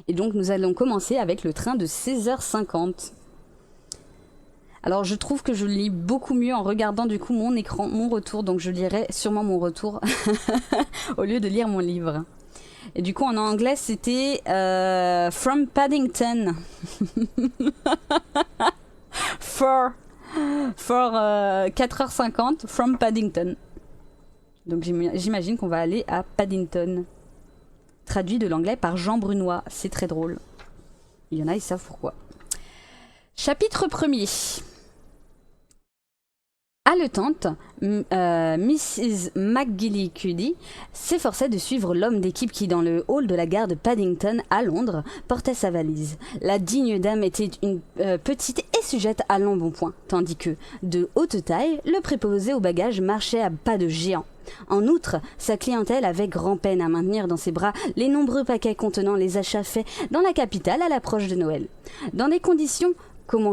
Et donc nous allons commencer avec le train de 16h50. Alors je trouve que je lis beaucoup mieux en regardant du coup mon écran, mon retour, donc je lirai sûrement mon retour au lieu de lire mon livre. Et du coup en anglais c'était From Paddington for 4h50 from Paddington. Donc j'imagine qu'on va aller à Paddington. Traduit de l'anglais par Jean Brunois, c'est très drôle. Il y en a, ils savent pourquoi. Chapitre 1er. Haletante, Mrs. McGillicuddy s'efforçait de suivre l'homme d'équipe qui, dans le hall de la gare de Paddington, à Londres, portait sa valise. La digne dame était une petite et sujette à l'embonpoint, tandis que, de haute taille, le préposé aux bagages marchait à pas de géant. En outre, sa clientèle avait grand-peine à maintenir dans ses bras les nombreux paquets contenant les achats faits dans la capitale à l'approche de Noël. Dans ces conditions, comment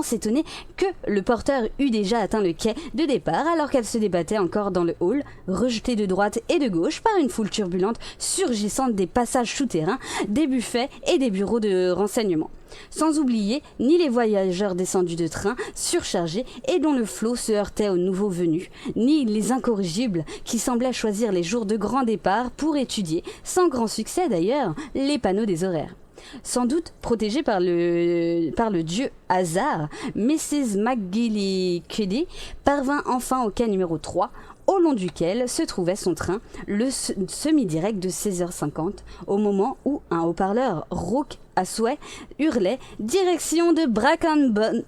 s'étonner que le porteur eût déjà atteint le quai de départ alors qu'elle se débattait encore dans le hall, rejetée de droite et de gauche par une foule turbulente surgissant des passages souterrains, des buffets et des bureaux de renseignement. Sans oublier ni les voyageurs descendus de train surchargés et dont le flot se heurtait aux nouveaux venus, ni les incorrigibles qui semblaient choisir les jours de grand départ pour étudier, sans grand succès d'ailleurs, les panneaux des horaires. Sans doute protégée par le dieu hasard, Mrs. McGillicuddy parvint enfin au quai numéro 3, au long duquel se trouvait son train, le semi-direct de 16h50, au moment où un haut-parleur rauque à souhait hurlait « Direction de Brackenbutton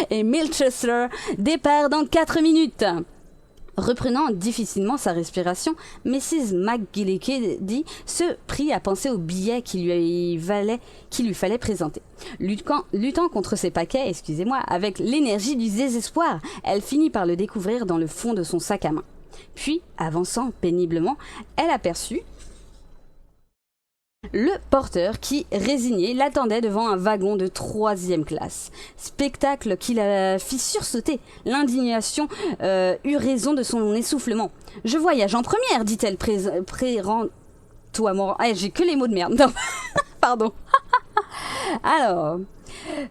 et Milchester, départ dans 4 minutes !» Reprenant difficilement sa respiration, Mrs. McGillicuddy se prit à penser au billet qu'il lui fallait présenter. Luttant contre ses paquets, avec l'énergie du désespoir, elle finit par le découvrir dans le fond de son sac à main. Puis, avançant péniblement, elle aperçut le porteur qui, résigné, l'attendait devant un wagon de 3e classe. Spectacle qui la fit sursauter. L'indignation eut raison de son essoufflement. « Je voyage en première, dit-elle, toi, j'ai que les mots de merde. Non. Pardon. Alors...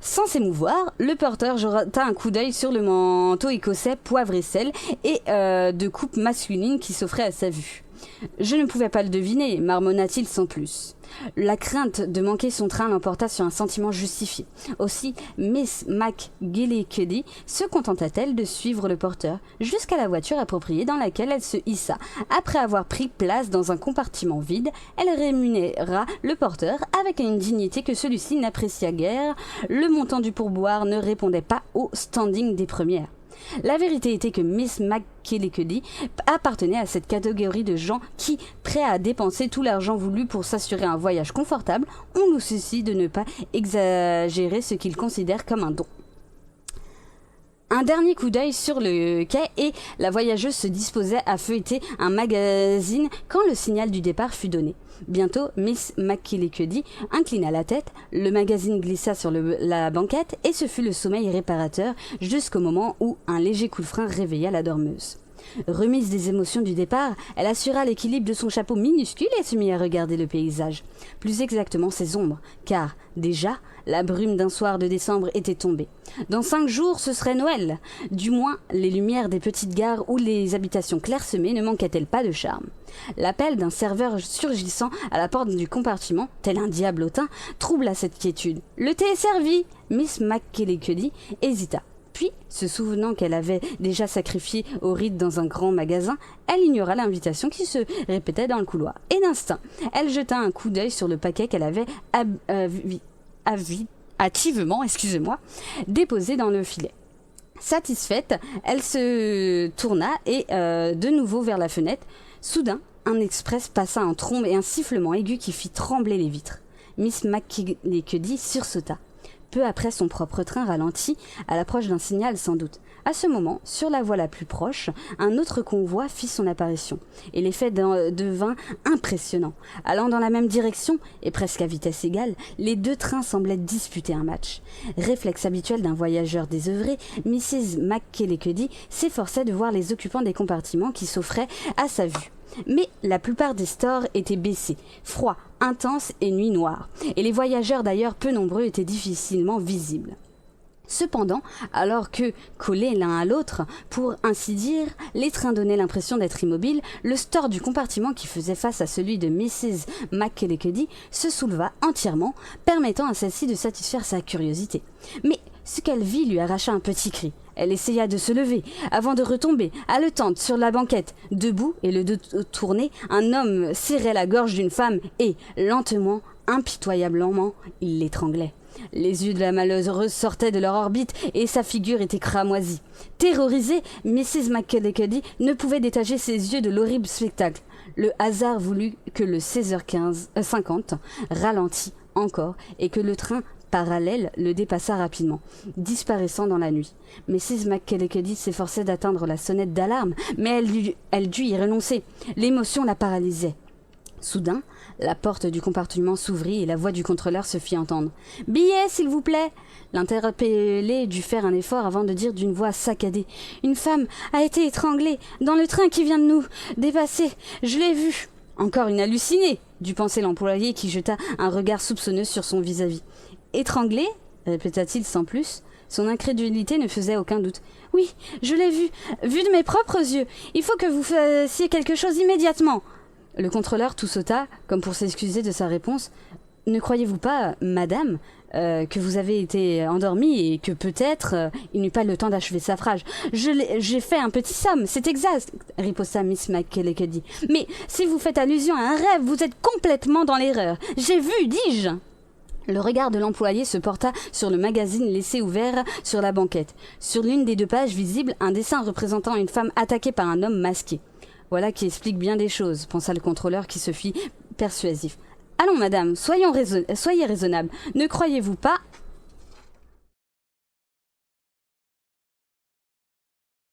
Sans s'émouvoir, le porteur jeta un coup d'œil sur le manteau écossais poivre et sel et de coupe masculine qui s'offrait à sa vue. « Je ne pouvais pas le deviner, marmonna-t-il sans plus. » La crainte de manquer son train l'emporta sur un sentiment justifié. Aussi, Miss McGillicuddy se contenta-t-elle de suivre le porteur jusqu'à la voiture appropriée dans laquelle elle se hissa. Après avoir pris place dans un compartiment vide, elle rémunéra le porteur avec une dignité que celui-ci n'apprécia guère. Le montant du pourboire ne répondait pas au standing des premières. La vérité était que Miss McGillicuddy appartenait à cette catégorie de gens qui, prêts à dépenser tout l'argent voulu pour s'assurer un voyage confortable, ont le souci de ne pas exagérer ce qu'ils considèrent comme un don. Un dernier coup d'œil sur le quai et la voyageuse se disposait à feuilleter un magazine quand le signal du départ fut donné. Bientôt, Miss McGillicuddy inclina la tête, le magazine glissa sur la banquette et ce fut le sommeil réparateur jusqu'au moment où un léger coup de frein réveilla la dormeuse. Remise des émotions du départ, elle assura l'équilibre de son chapeau minuscule et se mit à regarder le paysage, plus exactement ses ombres, car, déjà, la brume d'un soir de décembre était tombée. Dans 5 jours, ce serait Noël. Du moins, les lumières des petites gares ou les habitations clairsemées ne manquaient-elles pas de charme. L'appel d'un serveur surgissant à la porte du compartiment, tel un diable hautain, troubla cette quiétude. « Le thé est servi !» Miss McGillicuddy hésita. Puis, se souvenant qu'elle avait déjà sacrifié au rite dans un grand magasin, elle ignora l'invitation qui se répétait dans le couloir. Et d'instinct, elle jeta un coup d'œil sur le paquet qu'elle avait hâtivement, déposé dans le filet. Satisfaite, elle se tourna et de nouveau vers la fenêtre. Soudain, un express passa en trombe et un sifflement aigu qui fit trembler les vitres. Miss McGillicuddy sursauta. Peu après, son propre train ralentit, à l'approche d'un signal sans doute. À ce moment, sur la voie la plus proche, un autre convoi fit son apparition, et l'effet devint impressionnant. Allant dans la même direction, et presque à vitesse égale, les 2 trains semblaient disputer un match. Réflexe habituel d'un voyageur désœuvré, Mrs. McGillicuddy s'efforçait de voir les occupants des compartiments qui s'offraient à sa vue. Mais la plupart des stores étaient baissés, froid, intense et nuit noire, et les voyageurs d'ailleurs peu nombreux étaient difficilement visibles. Cependant, alors que, collés l'un à l'autre, pour ainsi dire, les trains donnaient l'impression d'être immobiles, le store du compartiment qui faisait face à celui de Mrs. McKellickedy se souleva entièrement, permettant à celle-ci de satisfaire sa curiosité. Mais ce qu'elle vit lui arracha un petit cri. Elle essaya de se lever, avant de retomber, haletante, sur la banquette. Debout et le dos tourné, un homme serrait la gorge d'une femme et, lentement, impitoyablement, il l'étranglait. Les yeux de la malheureuse sortaient de leur orbite et sa figure était cramoisie. Terrorisée, Mrs. McKellickedy ne pouvait détacher ses yeux de l'horrible spectacle. Le hasard voulut que le 16h50 ralentit encore et que le train parallèle le dépassa rapidement, disparaissant dans la nuit. Mrs. McKellickedy s'efforçait d'atteindre la sonnette d'alarme, mais elle dut y renoncer. L'émotion la paralysait. Soudain, la porte du compartiment s'ouvrit et la voix du contrôleur se fit entendre. « Billet, s'il vous plaît !» L'interpellé dut faire un effort avant de dire d'une voix saccadée. « Une femme a été étranglée dans le train qui vient de nous dépasser. Je l'ai vue. » « Encore une hallucinée !» dut penser l'employé qui jeta un regard soupçonneux sur son vis-à-vis. « Étranglée ?» répéta-t-il sans plus. Son incrédulité ne faisait aucun doute. « Oui, je l'ai vue, vue de mes propres yeux. Il faut que vous fassiez quelque chose immédiatement. » Le contrôleur tout sauta, comme pour s'excuser de sa réponse. « Ne croyez-vous pas, madame, que vous avez été endormie et que peut-être il n'eut pas le temps d'achever sa phrase. J'ai fait un petit somme, c'est exact, riposta Miss McKellickedy. Mais si vous faites allusion à un rêve, vous êtes complètement dans l'erreur. J'ai vu, dis-je. Le regard de l'employé se porta sur le magazine laissé ouvert sur la banquette. Sur l'une des deux pages visible, un dessin représentant une femme attaquée par un homme masqué. Voilà qui explique bien des choses, pensa le contrôleur qui se fit persuasif. Allons, madame, soyez raisonnable. Ne croyez-vous pas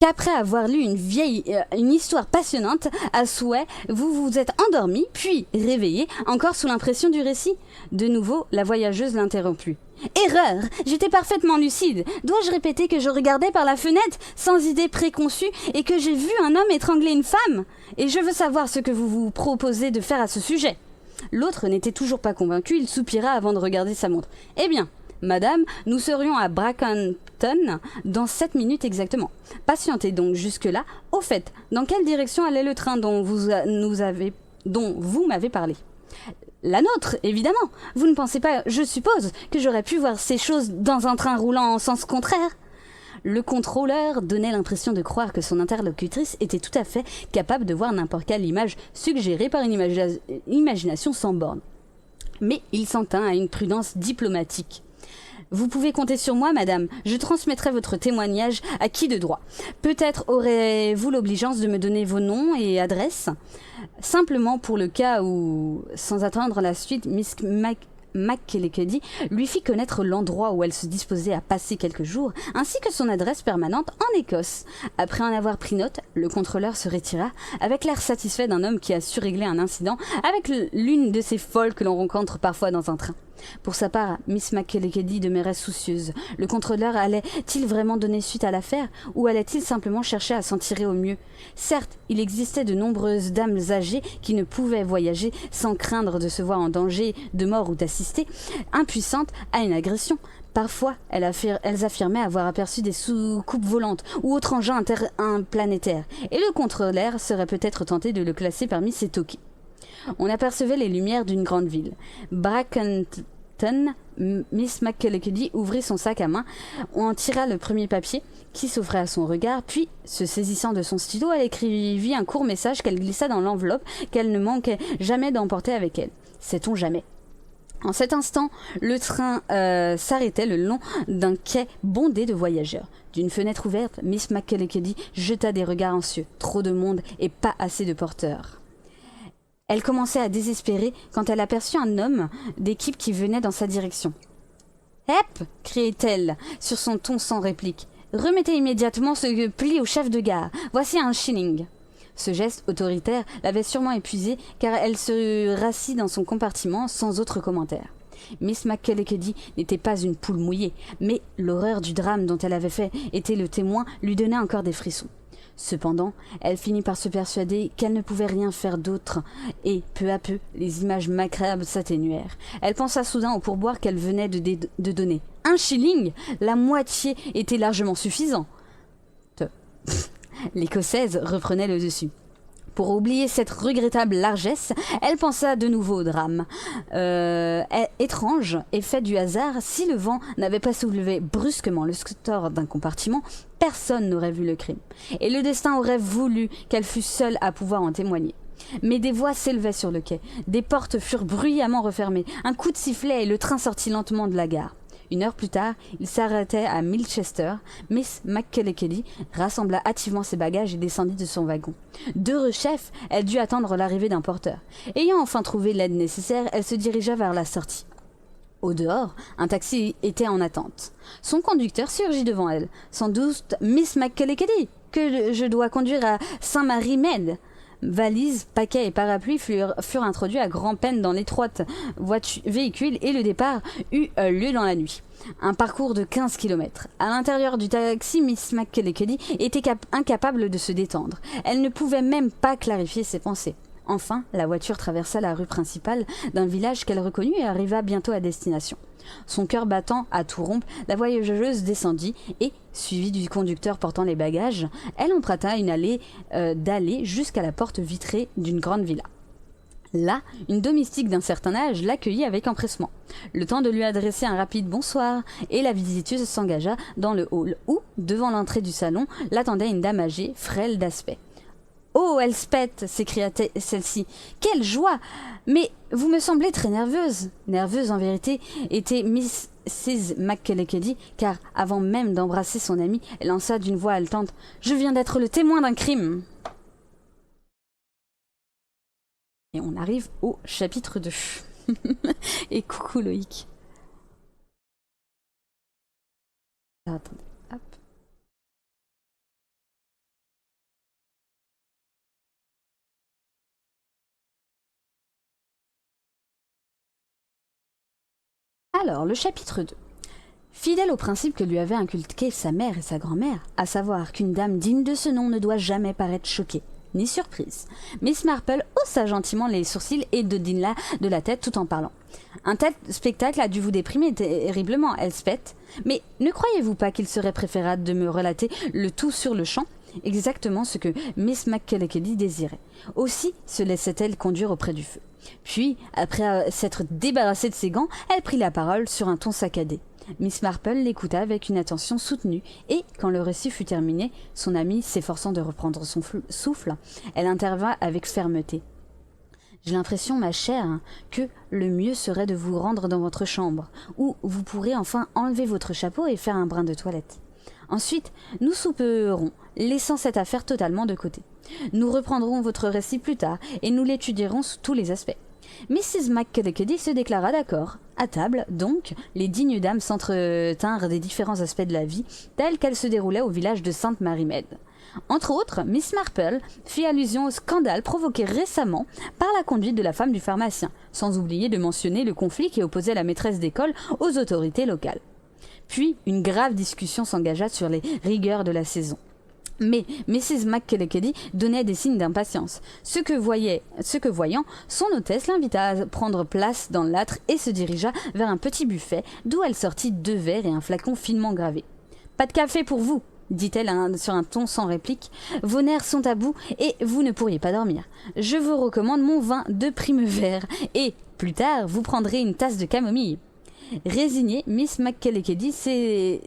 qu'après avoir lu une histoire passionnante à souhait, vous vous êtes endormi, puis réveillé, encore sous l'impression du récit? De nouveau, la voyageuse l'interrompit. Erreur! J'étais parfaitement lucide. Dois-je répéter que je regardais par la fenêtre, sans idée préconçue, et que j'ai vu un homme étrangler une femme? Et je veux savoir ce que vous vous proposez de faire à ce sujet. L'autre n'était toujours pas convaincu, il soupira avant de regarder sa montre. Eh bien, madame, nous serions à Brackhampton dans 7 minutes exactement. Patientez donc jusque-là. Au fait, dans quelle direction allait le train dont vous m'avez parlé? La nôtre, évidemment. Vous ne pensez pas, je suppose, que j'aurais pu voir ces choses dans un train roulant en sens contraire? Le contrôleur donnait l'impression de croire que son interlocutrice était tout à fait capable de voir n'importe quelle image suggérée par une imagination sans borne. Mais il s'en tint à une prudence diplomatique. Vous pouvez compter sur moi, madame. Je transmettrai votre témoignage à qui de droit. Peut-être aurez-vous l'obligeance de me donner vos noms et adresses. Simplement pour le cas où, sans attendre la suite, Miss McKellickedy lui fit connaître l'endroit où elle se disposait à passer quelques jours, ainsi que son adresse permanente en Écosse. Après en avoir pris note, le contrôleur se retira, avec l'air satisfait d'un homme qui a su régler un incident avec l'une de ces folles que l'on rencontre parfois dans un train. Pour sa part, Miss McKellickedy demeurait soucieuse. Le contrôleur allait-il vraiment donner suite à l'affaire, ou allait-il simplement chercher à s'en tirer au mieux? Certes, il existait de nombreuses dames âgées qui ne pouvaient voyager sans craindre de se voir en danger de mort ou d'assister, impuissantes à une agression. Parfois, elles affirmaient avoir aperçu des soucoupes volantes ou autres engins interplanétaires, et le contrôleur serait peut-être tenté de le classer parmi ces toqués. On apercevait les lumières d'une grande ville. Brackhampton, Miss McKellickedy ouvrit son sac à main, on en tira le premier papier qui s'offrait à son regard, puis, se saisissant de son stylo, elle écrivit un court message qu'elle glissa dans l'enveloppe qu'elle ne manquait jamais d'emporter avec elle. Sait-on jamais? En cet instant, le train s'arrêtait le long d'un quai bondé de voyageurs. D'une fenêtre ouverte, Miss McKellickedy jeta des regards anxieux. Trop de monde et pas assez de porteurs. Elle commençait à désespérer quand elle aperçut un homme d'équipe qui venait dans sa direction. « Hep !» criait-elle sur son ton sans réplique. « Remettez immédiatement ce pli au chef de gare. Voici un shilling. » Ce geste autoritaire l'avait sûrement épuisée car elle se rassit dans son compartiment sans autre commentaire. Miss McKellickedy n'était pas une poule mouillée, mais l'horreur du drame dont elle avait fait été le témoin lui donnait encore des frissons. Cependant, elle finit par se persuader qu'elle ne pouvait rien faire d'autre, et peu à peu, les images macabres s'atténuèrent. Elle pensa soudain au pourboire qu'elle venait de donner. 1 shilling. La moitié était largement suffisant. L'Écossaise reprenait le dessus. Pour oublier cette regrettable largesse, elle pensa de nouveau au drame. Étrange effet du hasard, si le vent n'avait pas soulevé brusquement le store d'un compartiment, personne n'aurait vu le crime. Et le destin aurait voulu qu'elle fût seule à pouvoir en témoigner. Mais des voix s'élevaient sur le quai, des portes furent bruyamment refermées, un coup de sifflet et le train sortit lentement de la gare. 1 heure plus tard, il s'arrêtait à Milchester. Miss McKellickey rassembla hâtivement ses bagages et descendit de son wagon. Derechef, elle dut attendre l'arrivée d'un porteur. Ayant enfin trouvé l'aide nécessaire, elle se dirigea vers la sortie. Au dehors, un taxi était en attente. Son conducteur surgit devant elle. Sans doute Miss McKellickey, que je dois conduire à Saint-Marie-Med. Valises, paquets et parapluies furent introduits à grand-peine dans l'étroite véhicule et le départ eut lieu dans la nuit. Un parcours de 15 km. À l'intérieur du taxi, Miss McKellickey était incapable de se détendre. Elle ne pouvait même pas clarifier ses pensées. Enfin, la voiture traversa la rue principale d'un village qu'elle reconnut et arriva bientôt à destination. Son cœur battant à tout rompre, la voyageuse descendit et, suivie du conducteur portant les bagages, elle emprunta une allée d'allée jusqu'à la porte vitrée d'une grande villa. Là, une domestique d'un certain âge l'accueillit avec empressement. Le temps de lui adresser un rapide bonsoir, et la visiteuse s'engagea dans le hall où, devant l'entrée du salon, l'attendait une dame âgée, frêle d'aspect. « Oh, Elspeth !» s'écria celle-ci. « Quelle joie ! Mais vous me semblez très nerveuse. » Nerveuse, en vérité, était Mrs. McKellickey, car, avant même d'embrasser son amie, elle lança d'une voix haletante. « Je viens d'être le témoin d'un crime !» Et on arrive au chapitre 2. Et coucou Loïc. Attendez, hop. Alors, le chapitre 2. Fidèle au principe que lui avaient inculqué sa mère et sa grand-mère, à savoir qu'une dame digne de ce nom ne doit jamais paraître choquée, ni surprise, Miss Marple haussa gentiment les sourcils et dodina de la tête tout en parlant. Un tel spectacle a dû vous déprimer terriblement, Elspeth, mais ne croyez-vous pas qu'il serait préférable de me relater le tout sur le champ ? Exactement ce que Miss McKellickey désirait. Aussi se laissait-elle conduire auprès du feu. Puis, après s'être débarrassée de ses gants, elle prit la parole sur un ton saccadé. Miss Marple l'écouta avec une attention soutenue, et, quand le récit fut terminé, son amie s'efforçant de reprendre son souffle, elle intervint avec fermeté. « J'ai l'impression, ma chère, que le mieux serait de vous rendre dans votre chambre, où vous pourrez enfin enlever votre chapeau et faire un brin de toilette. Ensuite, nous souperons, laissant cette affaire totalement de côté. Nous reprendrons votre récit plus tard, et nous l'étudierons sous tous les aspects. » Mrs. McKellickey se déclara d'accord. À table, donc, les dignes dames s'entretinrent des différents aspects de la vie, tels qu'elle se déroulait au village de Sainte-Marie-Med. Entre autres, Miss Marple fit allusion au scandale provoqué récemment par la conduite de la femme du pharmacien, sans oublier de mentionner le conflit qui opposait la maîtresse d'école aux autorités locales. Puis, une grave discussion s'engagea sur les rigueurs de la saison. Mais Mrs. McKellickey donnait des signes d'impatience. Ce que voyant, son hôtesse l'invita à prendre place dans l'âtre et se dirigea vers un petit buffet d'où elle sortit 2 verres et un flacon finement gravé. « Pas de café pour vous !» dit-elle sur un ton sans réplique. « Vos nerfs sont à bout et vous ne pourriez pas dormir. Je vous recommande mon vin de Primevère et, plus tard, vous prendrez une tasse de camomille. » Résignée, Miss McKellickey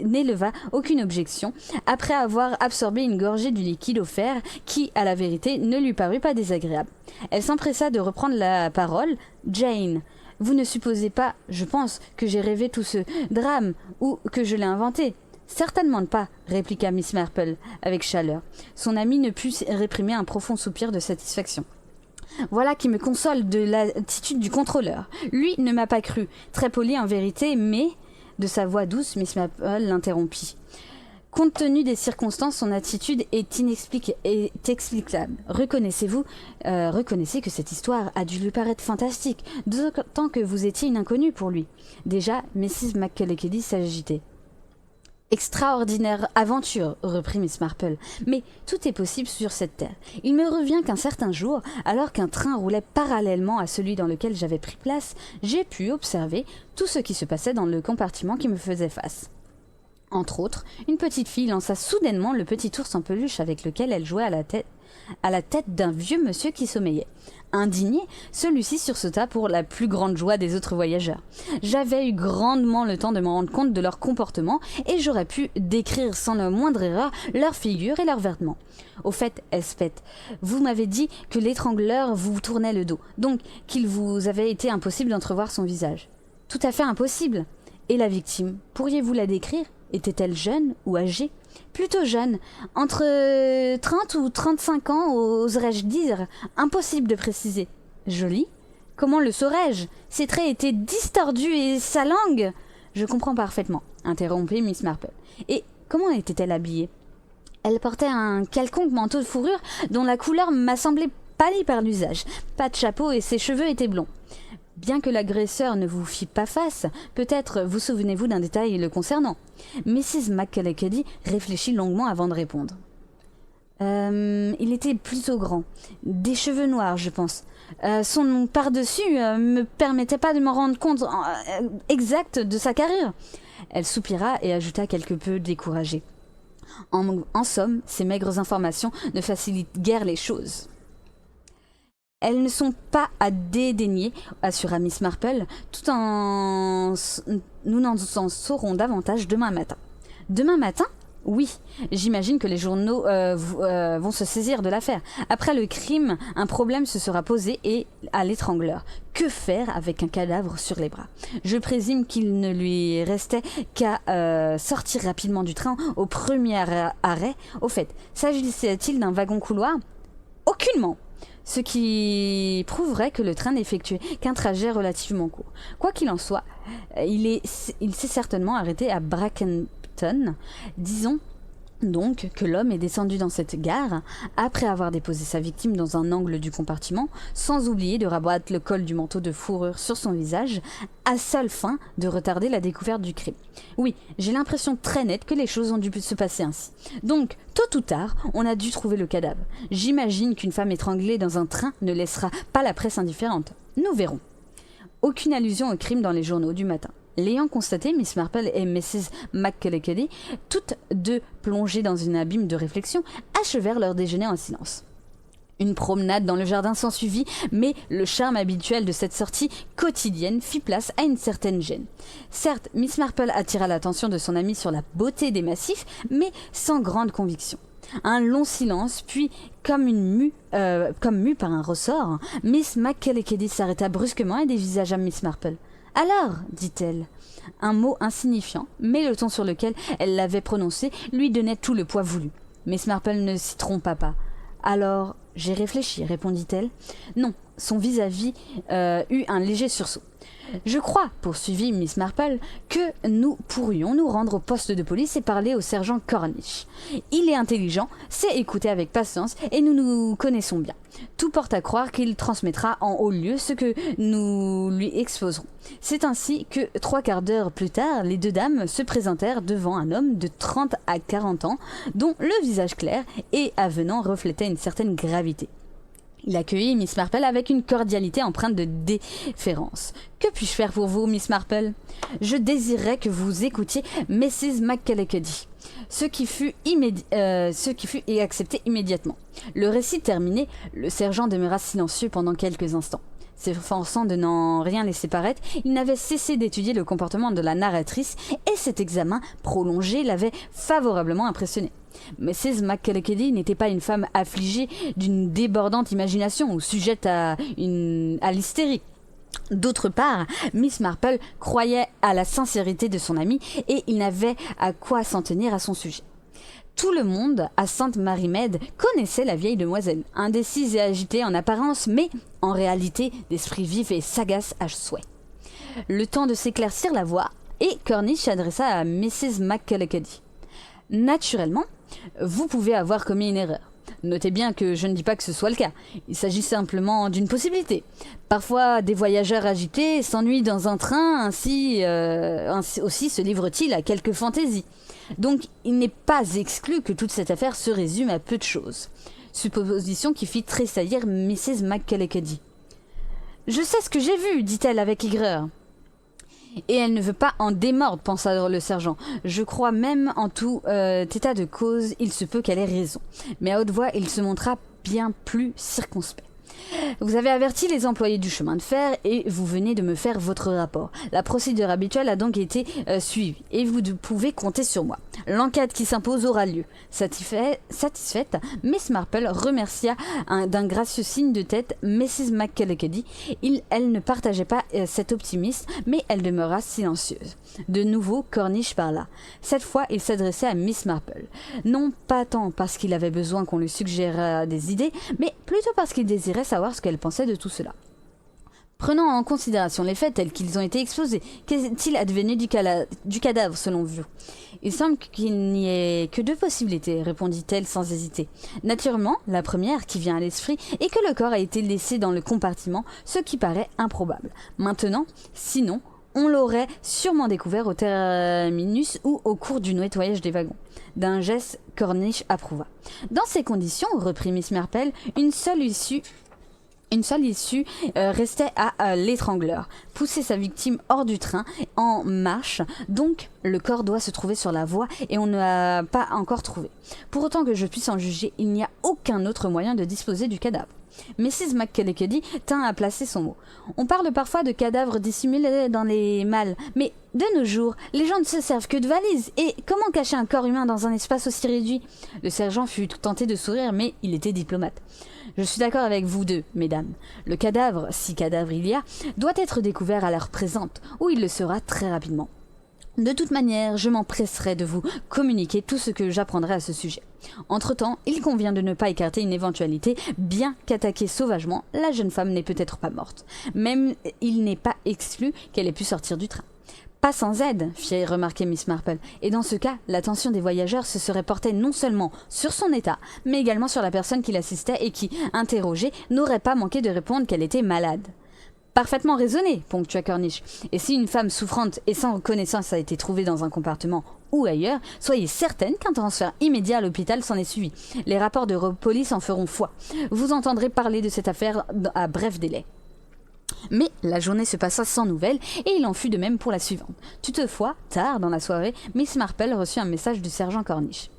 n'éleva aucune objection, après avoir absorbé une gorgée du liquide offert qui, à la vérité, ne lui parut pas désagréable. Elle s'empressa de reprendre la parole. « Jane, vous ne supposez pas, je pense, que j'ai rêvé tout ce drame, ou que je l'ai inventé ?» « Certainement pas, » répliqua Miss Marple avec chaleur. Son amie ne put réprimer un profond soupir de satisfaction. « Voilà qui me console de l'attitude du contrôleur. Lui ne m'a pas cru. Très poli en vérité, mais... » De sa voix douce, Miss Marple l'interrompit. « Compte tenu des circonstances, son attitude est explicable. Reconnaissez que cette histoire a dû lui paraître fantastique, d'autant que vous étiez une inconnue pour lui. » Déjà, Mrs. McKellickey s'agitait. Extraordinaire aventure, reprit Miss Marple. Mais tout est possible sur cette terre. Il me revient qu'un certain jour, alors qu'un train roulait parallèlement à celui dans lequel j'avais pris place, j'ai pu observer tout ce qui se passait dans le compartiment qui me faisait face. Entre autres, une petite fille lança soudainement le petit ours en peluche avec lequel elle jouait à la tête d'un vieux monsieur qui sommeillait. Indigné, celui-ci sursauta pour la plus grande joie des autres voyageurs. J'avais eu grandement le temps de me rendre compte de leur comportement et j'aurais pu décrire sans la moindre erreur leur figure et leurs vêtements. Au fait, Espette, vous m'avez dit que l'étrangleur vous tournait le dos, donc qu'il vous avait été impossible d'entrevoir son visage. Tout à fait impossible. Et la victime, pourriez-vous la décrire ? Était-elle jeune ou âgée ? Plutôt jeune, entre 30 ou 35 ans, oserais-je dire. Impossible de préciser. Jolie ? Comment le saurais-je ? Ses traits étaient distordus et sa langue... Je comprends parfaitement, interrompit Miss Marple. Et comment était-elle habillée ? Elle portait un quelconque manteau de fourrure dont la couleur m'a semblé pâlie par l'usage. Pas de chapeau et ses cheveux étaient blonds. Bien que l'agresseur ne vous fît pas face, peut-être vous souvenez-vous d'un détail le concernant. Mrs. McCulloch réfléchit longuement avant de répondre. Il était plutôt grand. Des cheveux noirs, je pense. Son par-dessus me permettait pas de me rendre compte exact de sa carrure. Elle soupira et ajouta quelque peu découragée. En somme, ces maigres informations ne facilitent guère les choses. Elles ne sont pas à dédaigner, assura Miss Marple, nous n'en saurons davantage demain matin. Demain matin ? Oui, j'imagine que les journaux vont se saisir de l'affaire. Après le crime, un problème se sera posé et à l'étrangleur. Que faire avec un cadavre sur les bras ? Je présume qu'il ne lui restait qu'à sortir rapidement du train au premier arrêt. Au fait, s'agissait-il d'un wagon-couloir ? Aucunement. Ce qui prouverait que le train n'effectuait qu'un trajet relativement court. Quoi qu'il en soit, il s'est certainement arrêté à Brackenton. Disons donc que l'homme est descendu dans cette gare, après avoir déposé sa victime dans un angle du compartiment, sans oublier de rabattre le col du manteau de fourrure sur son visage, à seule fin de retarder la découverte du crime. Oui, j'ai l'impression très nette que les choses ont dû se passer ainsi. Donc, tôt ou tard, on a dû trouver le cadavre. J'imagine qu'une femme étranglée dans un train ne laissera pas la presse indifférente. Nous verrons. Aucune allusion au crime dans les journaux du matin. L'ayant constaté, Miss Marple et Mrs. McCulloch, toutes deux plongées dans une abîme de réflexion, achevèrent leur déjeuner en silence. Une promenade dans le jardin s'ensuivit, mais le charme habituel de cette sortie quotidienne fit place à une certaine gêne. Certes, Miss Marple attira l'attention de son amie sur la beauté des massifs, mais sans grande conviction. Un long silence, puis, comme mue par un ressort, Miss McCulloch s'arrêta brusquement et dévisagea Miss Marple. « Alors » dit-elle. Un mot insignifiant, mais le ton sur lequel elle l'avait prononcé lui donnait tout le poids voulu. Miss Marple ne s'y trompa pas. « Alors, j'ai réfléchi » répondit-elle. Non, son vis-à-vis eut un léger sursaut. « Je crois, poursuivit Miss Marple, que nous pourrions nous rendre au poste de police et parler au sergent Cornish. Il est intelligent, sait écouter avec patience et nous nous connaissons bien. Tout porte à croire qu'il transmettra en haut lieu ce que nous lui exposerons. » C'est ainsi que 3/4 d'heure plus tard, les deux dames se présentèrent devant un homme de 30 à 40 ans, dont le visage clair et avenant reflétait une certaine gravité. Il accueillit Miss Marple avec une cordialité empreinte de déférence. « Que puis-je faire pour vous, Miss Marple ? Je désirerais que vous écoutiez Mrs. McCulloch. » Ce qui fut accepté immédiatement. Le récit terminé, le sergent demeura silencieux pendant quelques instants. S'efforçant de n'en rien laisser paraître, il n'avait cessé d'étudier le comportement de la narratrice et cet examen prolongé l'avait favorablement impressionné. Mrs. McCulloch n'était pas une femme affligée d'une débordante imagination ou sujette à l'hystérie. D'autre part, Miss Marple croyait à la sincérité de son amie et il n'avait à quoi s'en tenir à son sujet. Tout le monde à Sainte-Marie-Mède connaissait la vieille demoiselle, indécise et agitée en apparence, mais en réalité d'esprit vif et sagace à souhait. Le temps de s'éclaircir la voix, et Cornish s'adressa à Mrs. McCulloch. « Naturellement, vous pouvez avoir commis une erreur. Notez bien que je ne dis pas que ce soit le cas. Il s'agit simplement d'une possibilité. Parfois, des voyageurs agités s'ennuient dans un train, ainsi aussi se livrent-ils à quelques fantaisies. Donc, il n'est pas exclu que toute cette affaire se résume à peu de choses. Supposition qui fit tressaillir Mrs. McKellickady. « Je sais ce que j'ai vu, dit-elle avec aigreur. Et elle ne veut pas en démordre, pensa le sergent. Je crois même en tout état de cause, il se peut qu'elle ait raison. Mais à haute voix, il se montra bien plus circonspect. Vous avez averti les employés du chemin de fer et vous venez de me faire votre rapport. La procédure habituelle a donc été suivie et vous pouvez compter sur moi. L'enquête qui s'impose aura lieu. Satisfaite, Miss Marple remercia d'un gracieux signe de tête Mrs. McKellickady. Elle ne partageait pas cet optimisme, mais elle demeura silencieuse. De nouveau, Cornish parla. Cette fois, il s'adressait à Miss Marple. Non pas tant parce qu'il avait besoin qu'on lui suggérât des idées, mais plutôt parce qu'il désirait savoir ce qu'elle pensait de tout cela. Prenant en considération les faits tels qu'ils ont été exposés, qu'est-il advenu du cadavre selon vous? Il semble qu'il n'y ait que deux possibilités, répondit-elle sans hésiter. Naturellement, la première qui vient à l'esprit est que le corps a été laissé dans le compartiment, ce qui paraît improbable. Maintenant, sinon, on l'aurait sûrement découvert au terminus ou au cours du nettoyage des wagons. D'un geste, Cornish approuva. Dans ces conditions, reprit Miss Marple, une seule issue restait à l'étrangleur. Pousser sa victime hors du train en marche, donc le corps doit se trouver sur la voie et on ne l'a pas encore trouvé. Pour autant que je puisse en juger, il n'y a aucun autre moyen de disposer du cadavre. Mrs. McKellickady tint à placer son mot. On parle parfois de cadavres dissimulés dans les malles, mais de nos jours, les gens ne se servent que de valises. Et comment cacher un corps humain dans un espace aussi réduit? Le sergent fut tenté de sourire, mais il était diplomate. Je suis d'accord avec vous deux, mesdames. Le cadavre, si cadavre il y a, doit être découvert à l'heure présente, où il le sera très rapidement. De toute manière, je m'empresserai de vous communiquer tout ce que j'apprendrai à ce sujet. Entre-temps, il convient de ne pas écarter une éventualité, bien qu'attaquée sauvagement, la jeune femme n'est peut-être pas morte. Même il n'est pas exclu qu'elle ait pu sortir du train. Pas sans aide, fit remarquer Miss Marple, et dans ce cas, l'attention des voyageurs se serait portée non seulement sur son état, mais également sur la personne qui l'assistait et qui, interrogée, n'aurait pas manqué de répondre qu'elle était malade. Parfaitement raisonné, ponctua Cornish. Et si une femme souffrante et sans connaissance a été trouvée dans un compartiment ou ailleurs, soyez certaine qu'un transfert immédiat à l'hôpital s'en est suivi. Les rapports de police en feront foi. Vous entendrez parler de cette affaire à bref délai. Mais la journée se passa sans nouvelles et il en fut de même pour la suivante. Toutefois, tard dans la soirée, Miss Marple reçut un message du sergent Cornish.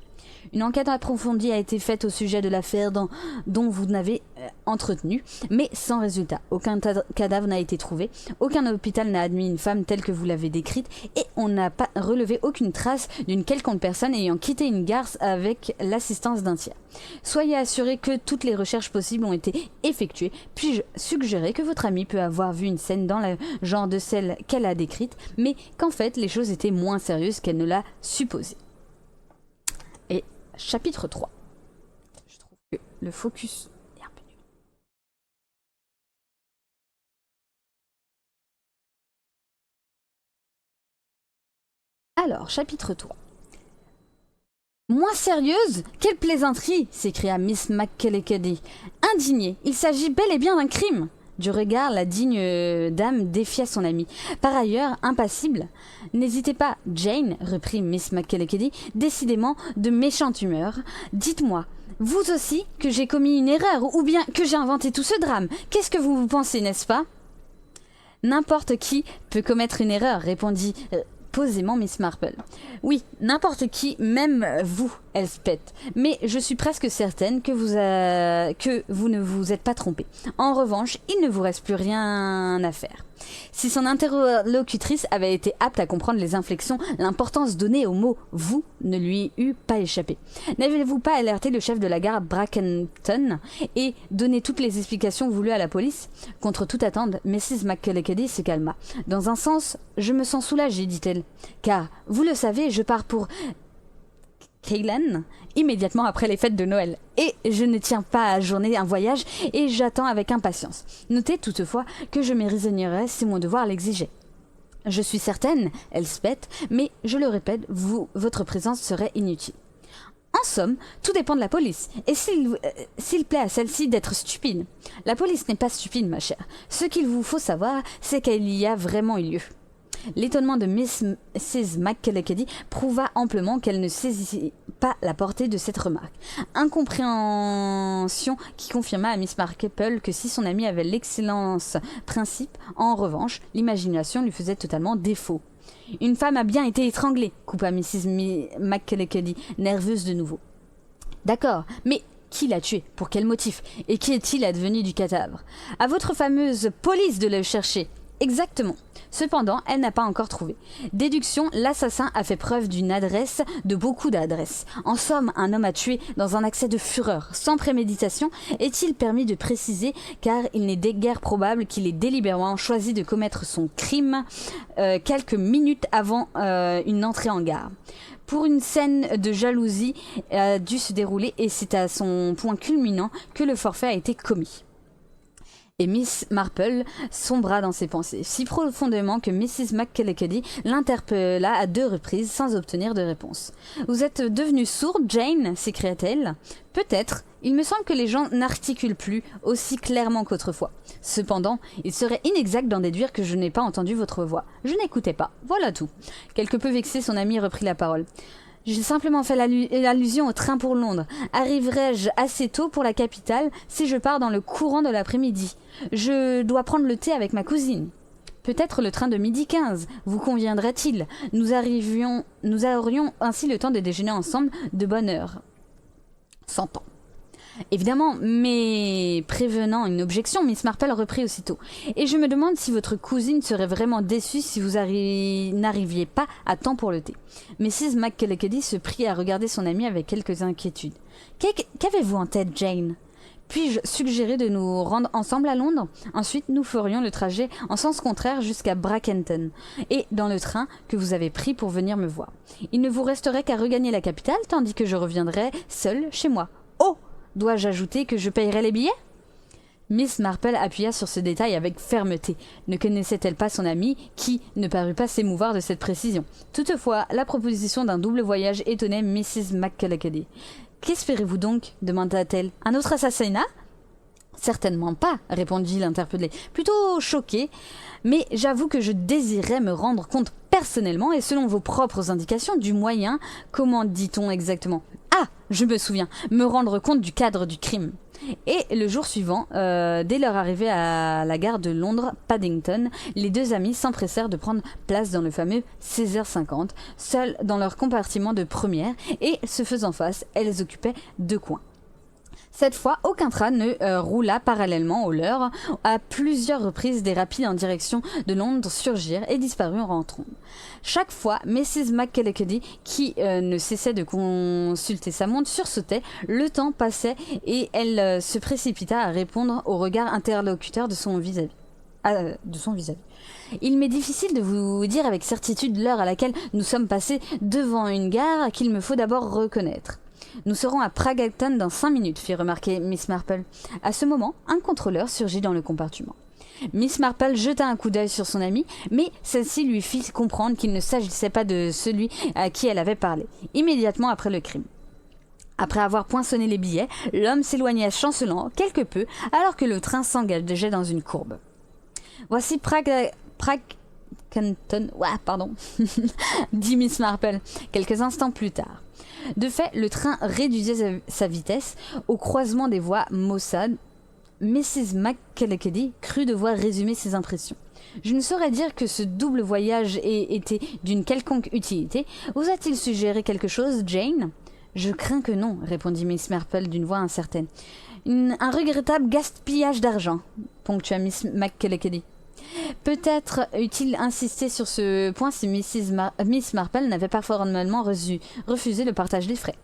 Une enquête approfondie a été faite au sujet de l'affaire dont vous n'avez entretenu, mais sans résultat. Aucun cadavre n'a été trouvé, aucun hôpital n'a admis une femme telle que vous l'avez décrite, et on n'a pas relevé aucune trace d'une quelconque personne ayant quitté une gare avec l'assistance d'un tiers. Soyez assurés que toutes les recherches possibles ont été effectuées, puis-je suggérer que votre amie peut avoir vu une scène dans le genre de celle qu'elle a décrite, mais qu'en fait les choses étaient moins sérieuses qu'elle ne l'a supposé. Et chapitre 3. Je trouve que le focus est un peu nul. Alors, chapitre 3. Moins sérieuse? Quelle plaisanterie! S'écria Miss McKellickady. Indignée, il s'agit bel et bien d'un crime. Du regard, la digne dame défia son amie. Par ailleurs, impassible. N'hésitez pas, Jane, reprit Miss McKellickady, décidément de méchante humeur. Dites-moi, vous aussi, que j'ai commis une erreur, ou bien que j'ai inventé tout ce drame. Qu'est-ce que vous pensez, n'est-ce pas? N'importe qui peut commettre une erreur, répondit posément Miss Marple. Oui, n'importe qui, même vous, Elspeth. Mais je suis presque certaine que vous ne vous êtes pas trompé. En revanche, il ne vous reste plus rien à faire. Si son interlocutrice avait été apte à comprendre les inflexions, l'importance donnée au mot « vous » ne lui eût pas échappé. N'avez-vous pas alerté le chef de la gare Brackenton et donné toutes les explications voulues à la police? Contre toute attente, Mrs. McKellickady se calma. Dans un sens, je me sens soulagée, dit-elle, car, vous le savez, je pars pour Ceylan immédiatement après les fêtes de Noël. Et je ne tiens pas à ajourner un voyage et j'attends avec impatience. Notez toutefois que je m'y résignerai si mon devoir l'exigeait. Je suis certaine, Elspeth, mais je le répète, votre présence serait inutile. En somme, tout dépend de la police, et s'il plaît à celle-ci d'être stupide. La police n'est pas stupide, ma chère. Ce qu'il vous faut savoir, c'est qu'il y a vraiment eu lieu. L'étonnement de Mrs. McKellickady prouva amplement qu'elle ne saisit pas la portée de cette remarque. Incompréhension qui confirma à Miss Marple que si son amie avait l'excellence principe, en revanche, l'imagination lui faisait totalement défaut. « Une femme a bien été étranglée », coupa Mrs. McKellickady, nerveuse de nouveau. « D'accord, mais qui l'a tuée? Pour quel motif? Et qui est-il advenu du cadavre? À votre fameuse police de le chercher. » Exactement. Cependant, elle n'a pas encore trouvé. Déduction, l'assassin a fait preuve d'une adresse, de beaucoup d'adresses. En somme, un homme a tué dans un accès de fureur, sans préméditation, est-il permis de préciser, car il n'est guère probable qu'il ait délibérément choisi de commettre son crime quelques minutes avant une entrée en gare. Pour une scène de jalousie a dû se dérouler et c'est à son point culminant que le forfait a été commis. Et Miss Marple sombra dans ses pensées, si profondément que Mrs. McKellickady l'interpella à 2 reprises sans obtenir de réponse. « Vous êtes devenue sourde, Jane ?» s'écria-t-elle. « Peut-être. Il me semble que les gens n'articulent plus aussi clairement qu'autrefois. Cependant, il serait inexact d'en déduire que je n'ai pas entendu votre voix. Je n'écoutais pas. Voilà tout. » Quelque peu vexé, son ami reprit la parole. J'ai simplement fait l'allusion au train pour Londres. Arriverai-je assez tôt pour la capitale si je pars dans le courant de l'après-midi? Je dois prendre le thé avec ma cousine. Peut-être le train de 12h15 vous conviendrait-il? Nous aurions ainsi le temps de déjeuner ensemble de bonne heure. 100 ans. Évidemment, mais prévenant une objection, Miss Marple reprit aussitôt. Et je me demande si votre cousine serait vraiment déçue si vous n'arriviez pas à temps pour le thé. Mrs. McKellickady se prit à regarder son amie avec quelques inquiétudes. Qu'avez-vous en tête, Jane? Puis-je suggérer de nous rendre ensemble à Londres? Ensuite, nous ferions le trajet en sens contraire jusqu'à Brackenton, et dans le train que vous avez pris pour venir me voir. Il ne vous resterait qu'à regagner la capitale, tandis que je reviendrai seule chez moi. Oh! Dois-je ajouter que je payerai les billets? Miss Marple appuya sur ce détail avec fermeté. Ne connaissait-elle pas son amie, qui ne parut pas s'émouvoir de cette précision? Toutefois, la proposition d'un double voyage étonnait Mrs. McKellickady. « Qu'espérez-vous donc » demanda-t-elle. « Un autre assassinat ?»« Certainement pas, » répondit l'interpellé, plutôt choqué. « Mais j'avoue que je désirais me rendre compte personnellement et selon vos propres indications du moyen, comment dit-on exactement? Ah, je me souviens, me rendre compte du cadre du crime. » Et le jour suivant, dès leur arrivée à la gare de Londres, Paddington, les 2 amis s'empressèrent de prendre place dans le fameux 16h50, seuls dans leur compartiment de première, et se faisant face, elles occupaient 2 coins. Cette fois, aucun train ne roula parallèlement au leur. À plusieurs reprises, des rapides en direction de Londres surgirent et disparurent en trombe. Chaque fois, Mrs. McKellickady, qui ne cessait de consulter sa montre, sursautait. Le temps passait et elle se précipita à répondre au regard interlocuteur de son vis-à-vis. Il m'est difficile de vous dire avec certitude l'heure à laquelle nous sommes passés devant une gare qu'il me faut d'abord reconnaître. Nous serons à Bragton dans 5 minutes, fit remarquer Miss Marple. À ce moment, un contrôleur surgit dans le compartiment. Miss Marple jeta un coup d'œil sur son amie, mais celle-ci lui fit comprendre qu'il ne s'agissait pas de celui à qui elle avait parlé, immédiatement après le crime. Après avoir poinçonné les billets, l'homme s'éloigna chancelant quelque peu alors que le train s'engageait dans une courbe. Voici Bragton, dit Miss Marple, quelques instants plus tard. De fait, le train réduisait sa vitesse au croisement des voies maussades. Mrs. McKellickady crut devoir résumer ses impressions. Je ne saurais dire que ce double voyage ait été d'une quelconque utilité. Vous a-t-il suggéré quelque chose, Jane? Je crains que non, répondit Miss Marple d'une voix incertaine. Un regrettable gaspillage d'argent, ponctua Miss McKellickady. Peut-être eût-il insisté sur ce point si Miss Marple n'avait pas formellement refusé le partage des frais.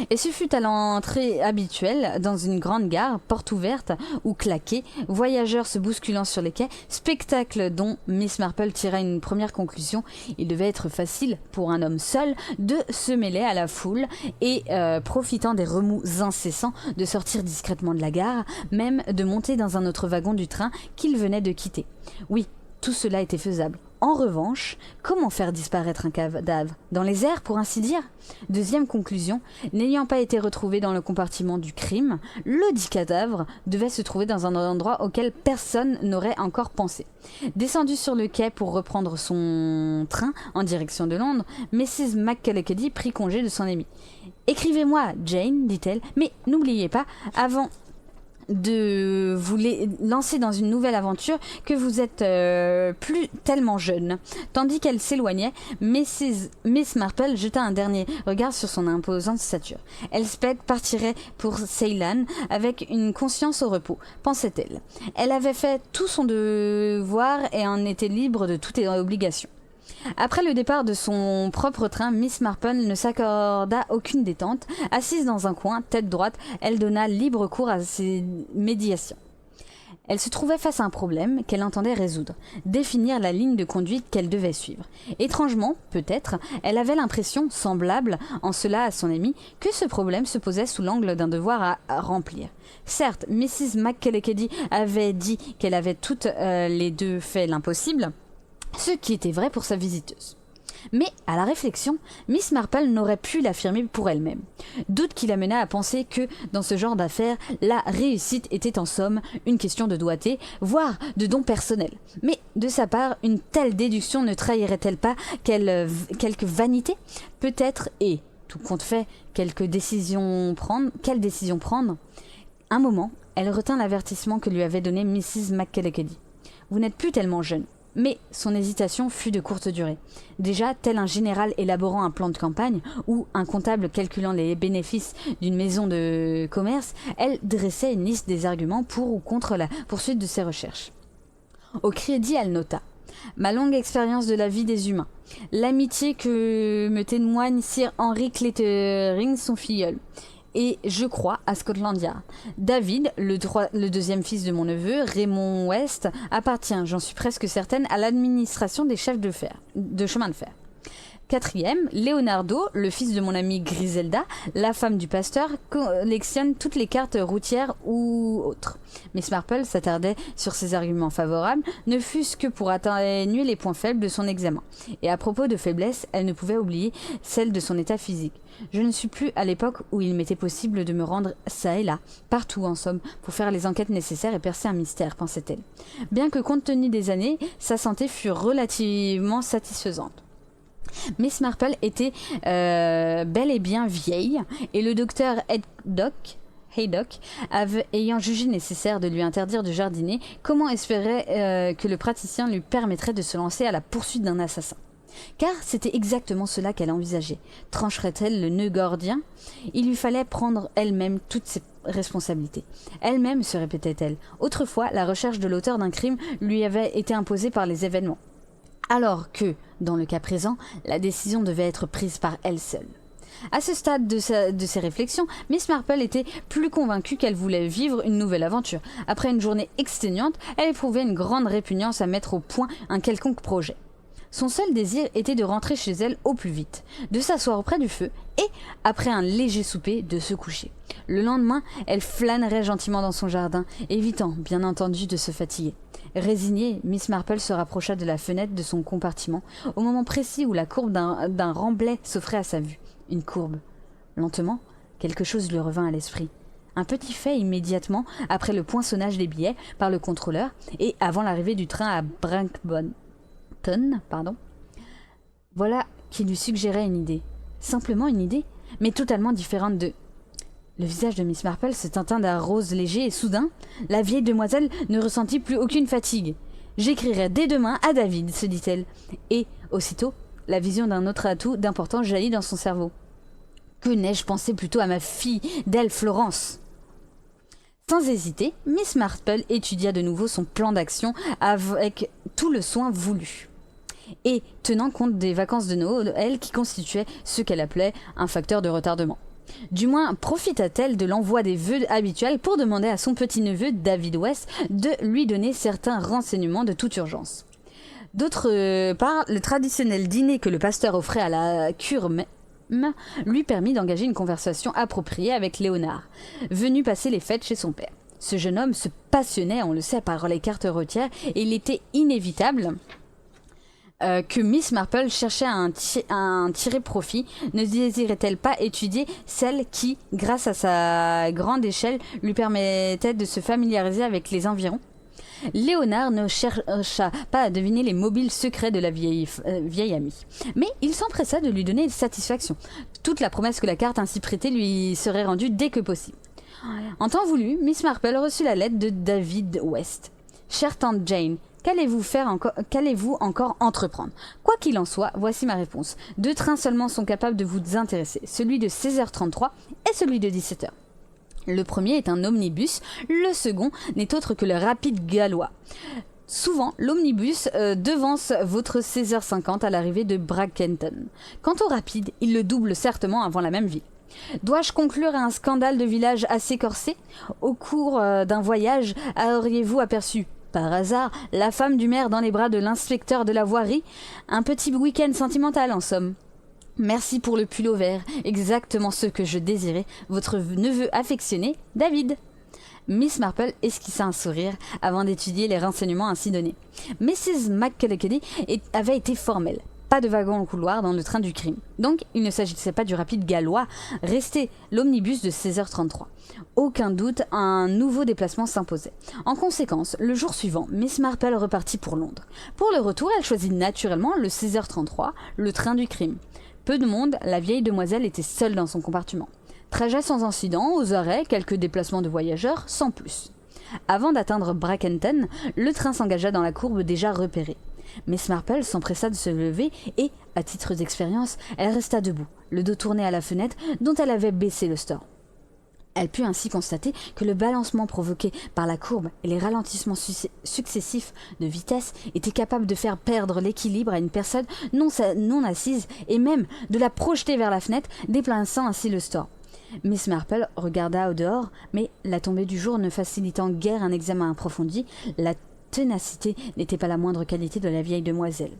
Et ce fut à l'entrée habituelle, dans une grande gare, porte ouverte ou claquée, voyageurs se bousculant sur les quais, spectacle dont Miss Marple tira une première conclusion. Il devait être facile, pour un homme seul, de se mêler à la foule et, profitant des remous incessants, de sortir discrètement de la gare, même de monter dans un autre wagon du train qu'il venait de quitter. Oui, tout cela était faisable. En revanche, comment faire disparaître un cadavre? Dans les airs, pour ainsi dire? Deuxième conclusion, n'ayant pas été retrouvé dans le compartiment du crime, le dit cadavre devait se trouver dans un endroit auquel personne n'aurait encore pensé. Descendue sur le quai pour reprendre son train en direction de Londres, Mrs. McCulloch prit congé de son amie. « Écrivez-moi, Jane, dit-elle, mais n'oubliez pas, avant de vous lancer dans une nouvelle aventure, que vous êtes plus tellement jeune. » Tandis qu'elle s'éloignait, Miss Marple jeta un dernier regard sur son imposante stature. Elspeth partirait pour Ceylan avec une conscience au repos, pensait-elle. Elle avait fait tout son devoir et en était libre de toute obligation. Après le départ de son propre train, Miss Marple ne s'accorda aucune détente. Assise dans un coin, tête droite, elle donna libre cours à ses médiations. Elle se trouvait face à un problème qu'elle entendait résoudre, définir la ligne de conduite qu'elle devait suivre. Étrangement, peut-être, elle avait l'impression, semblable en cela à son amie, que ce problème se posait sous l'angle d'un devoir à remplir. Certes, Mrs. McCulloch avait dit qu'elle avait toutes les deux fait l'impossible, ce qui était vrai pour sa visiteuse. Mais, à la réflexion, Miss Marple n'aurait pu l'affirmer pour elle-même. Doute qui l'amena à penser que, dans ce genre d'affaires, la réussite était en somme une question de doigté, voire de don personnel. Mais, de sa part, une telle déduction ne trahirait-elle pas quelque vanité? Peut-être, et, tout compte fait, quelle décision prendre? Un moment, elle retint l'avertissement que lui avait donné Mrs. McCulloch. « Vous n'êtes plus tellement jeune. » Mais son hésitation fut de courte durée. Déjà, tel un général élaborant un plan de campagne, ou un comptable calculant les bénéfices d'une maison de commerce, elle dressait une liste des arguments pour ou contre la poursuite de ses recherches. Au crédit, elle nota « Ma longue expérience de la vie des humains. L'amitié que me témoigne Sir Henry Clettering, son filleul. Et je crois à Scotland Yard. David, le deuxième fils de mon neveu, Raymond West, appartient, j'en suis presque certaine, à l'administration des chefs de chemin de fer. Quatrième, Leonardo, le fils de mon amie Griselda, la femme du pasteur, collectionne toutes les cartes routières ou autres. Miss Marple s'attardait sur ses arguments favorables, ne fût-ce que pour atténuer les points faibles de son examen. Et à propos de faiblesse, elle ne pouvait oublier celle de son état physique. Je ne suis plus à l'époque où il m'était possible de me rendre çà et là, partout en somme, pour faire les enquêtes nécessaires et percer un mystère, pensait-elle. Bien que compte tenu des années, sa santé fût relativement satisfaisante. Miss Marple était bel et bien vieille, et le docteur Haydock, ayant jugé nécessaire de lui interdire de jardiner, comment espérer que le praticien lui permettrait de se lancer à la poursuite d'un assassin? Car c'était exactement cela qu'elle envisageait. Trancherait-elle le nœud gordien? Il lui fallait prendre elle-même toutes ses responsabilités. Elle-même, se répétait-elle. Autrefois, la recherche de l'auteur d'un crime lui avait été imposée par les événements. Alors que, dans le cas présent, la décision devait être prise par elle seule. À ce stade de ses réflexions, Miss Marple était plus convaincue qu'elle voulait vivre une nouvelle aventure. Après une journée exténuante, elle éprouvait une grande répugnance à mettre au point un quelconque projet. Son seul désir était de rentrer chez elle au plus vite, de s'asseoir auprès du feu et, après un léger souper, de se coucher. Le lendemain, elle flânerait gentiment dans son jardin, évitant, bien entendu, de se fatiguer. Résignée, Miss Marple se rapprocha de la fenêtre de son compartiment, au moment précis où la courbe d'un remblai s'offrait à sa vue. Une courbe. Lentement, quelque chose lui revint à l'esprit. Un petit fait immédiatement après le poinçonnage des billets par le contrôleur et avant l'arrivée du train à Brankton, voilà qui lui suggérait une idée. Simplement une idée, mais totalement différente de... Le visage de Miss Marple se teinta d'un rose léger et soudain, la vieille demoiselle ne ressentit plus aucune fatigue. « J'écrirai dès demain à David, se dit-elle. Et, aussitôt, la vision d'un autre atout d'importance jaillit dans son cerveau. Que n'ai-je pensé plutôt à ma fille d'elle, Florence ? Sans hésiter, Miss Marple étudia de nouveau son plan d'action avec tout le soin voulu. Et tenant compte des vacances de Noël qui constituaient ce qu'elle appelait un facteur de retardement. Du moins profita-t-elle de l'envoi des vœux habituels pour demander à son petit-neveu David West de lui donner certains renseignements de toute urgence. D'autre part, le traditionnel dîner que le pasteur offrait à la cure même lui permit d'engager une conversation appropriée avec Léonard, venu passer les fêtes chez son père. Ce jeune homme se passionnait, on le sait, par les cartes routières et il était inévitable que Miss Marple cherchait à en tirer profit, ne désirait-elle pas étudier celle qui, grâce à sa grande échelle, lui permettait de se familiariser avec les environs? Léonard ne chercha pas à deviner les mobiles secrets de la vieille amie, mais il s'empressa de lui donner satisfaction. Toute la promesse que la carte ainsi prêtée lui serait rendue dès que possible. En temps voulu, Miss Marple reçut la lettre de David West. « Chère tante Jane, qu'allez-vous encore entreprendre? Quoi qu'il en soit, voici ma réponse. 2 trains seulement sont capables de vous intéresser, celui de 16h33 et celui de 17h. Le premier est un omnibus, le second n'est autre que le rapide gallois. Souvent, l'omnibus devance votre 16h50 à l'arrivée de Brackenton. Quant au rapide, il le double certainement avant la même ville. Dois-je conclure à un scandale de village assez corsé? Au cours d'un voyage, auriez-vous aperçu, par hasard, la femme du maire dans les bras de l'inspecteur de la voirie? Un petit week-end sentimental en somme. Merci pour le pull au vert, exactement ce que je désirais, votre neveu affectionné, David. Miss Marple esquissa un sourire avant d'étudier les renseignements ainsi donnés. Mrs. McCullochty avait été formelle. Pas de wagon au couloir dans le train du crime. Donc, il ne s'agissait pas du rapide gallois, restait l'omnibus de 16h33. Aucun doute, un nouveau déplacement s'imposait. En conséquence, le jour suivant, Miss Marple repartit pour Londres. Pour le retour, elle choisit naturellement le 16h33, le train du crime. Peu de monde, la vieille demoiselle était seule dans son compartiment. Trajet sans incident, aux arrêts, quelques déplacements de voyageurs, sans plus. Avant d'atteindre Brackenton, le train s'engagea dans la courbe déjà repérée. Miss Marple s'empressa de se lever et, à titre d'expérience, elle resta debout, le dos tourné à la fenêtre dont elle avait baissé le store. Elle put ainsi constater que le balancement provoqué par la courbe et les ralentissements successifs de vitesse étaient capables de faire perdre l'équilibre à une personne non assise et même de la projeter vers la fenêtre, déplaçant ainsi le store. Miss Marple regarda au dehors, mais la tombée du jour ne facilitant guère un examen approfondi, la ténacité n'était pas la moindre qualité de la vieille demoiselle.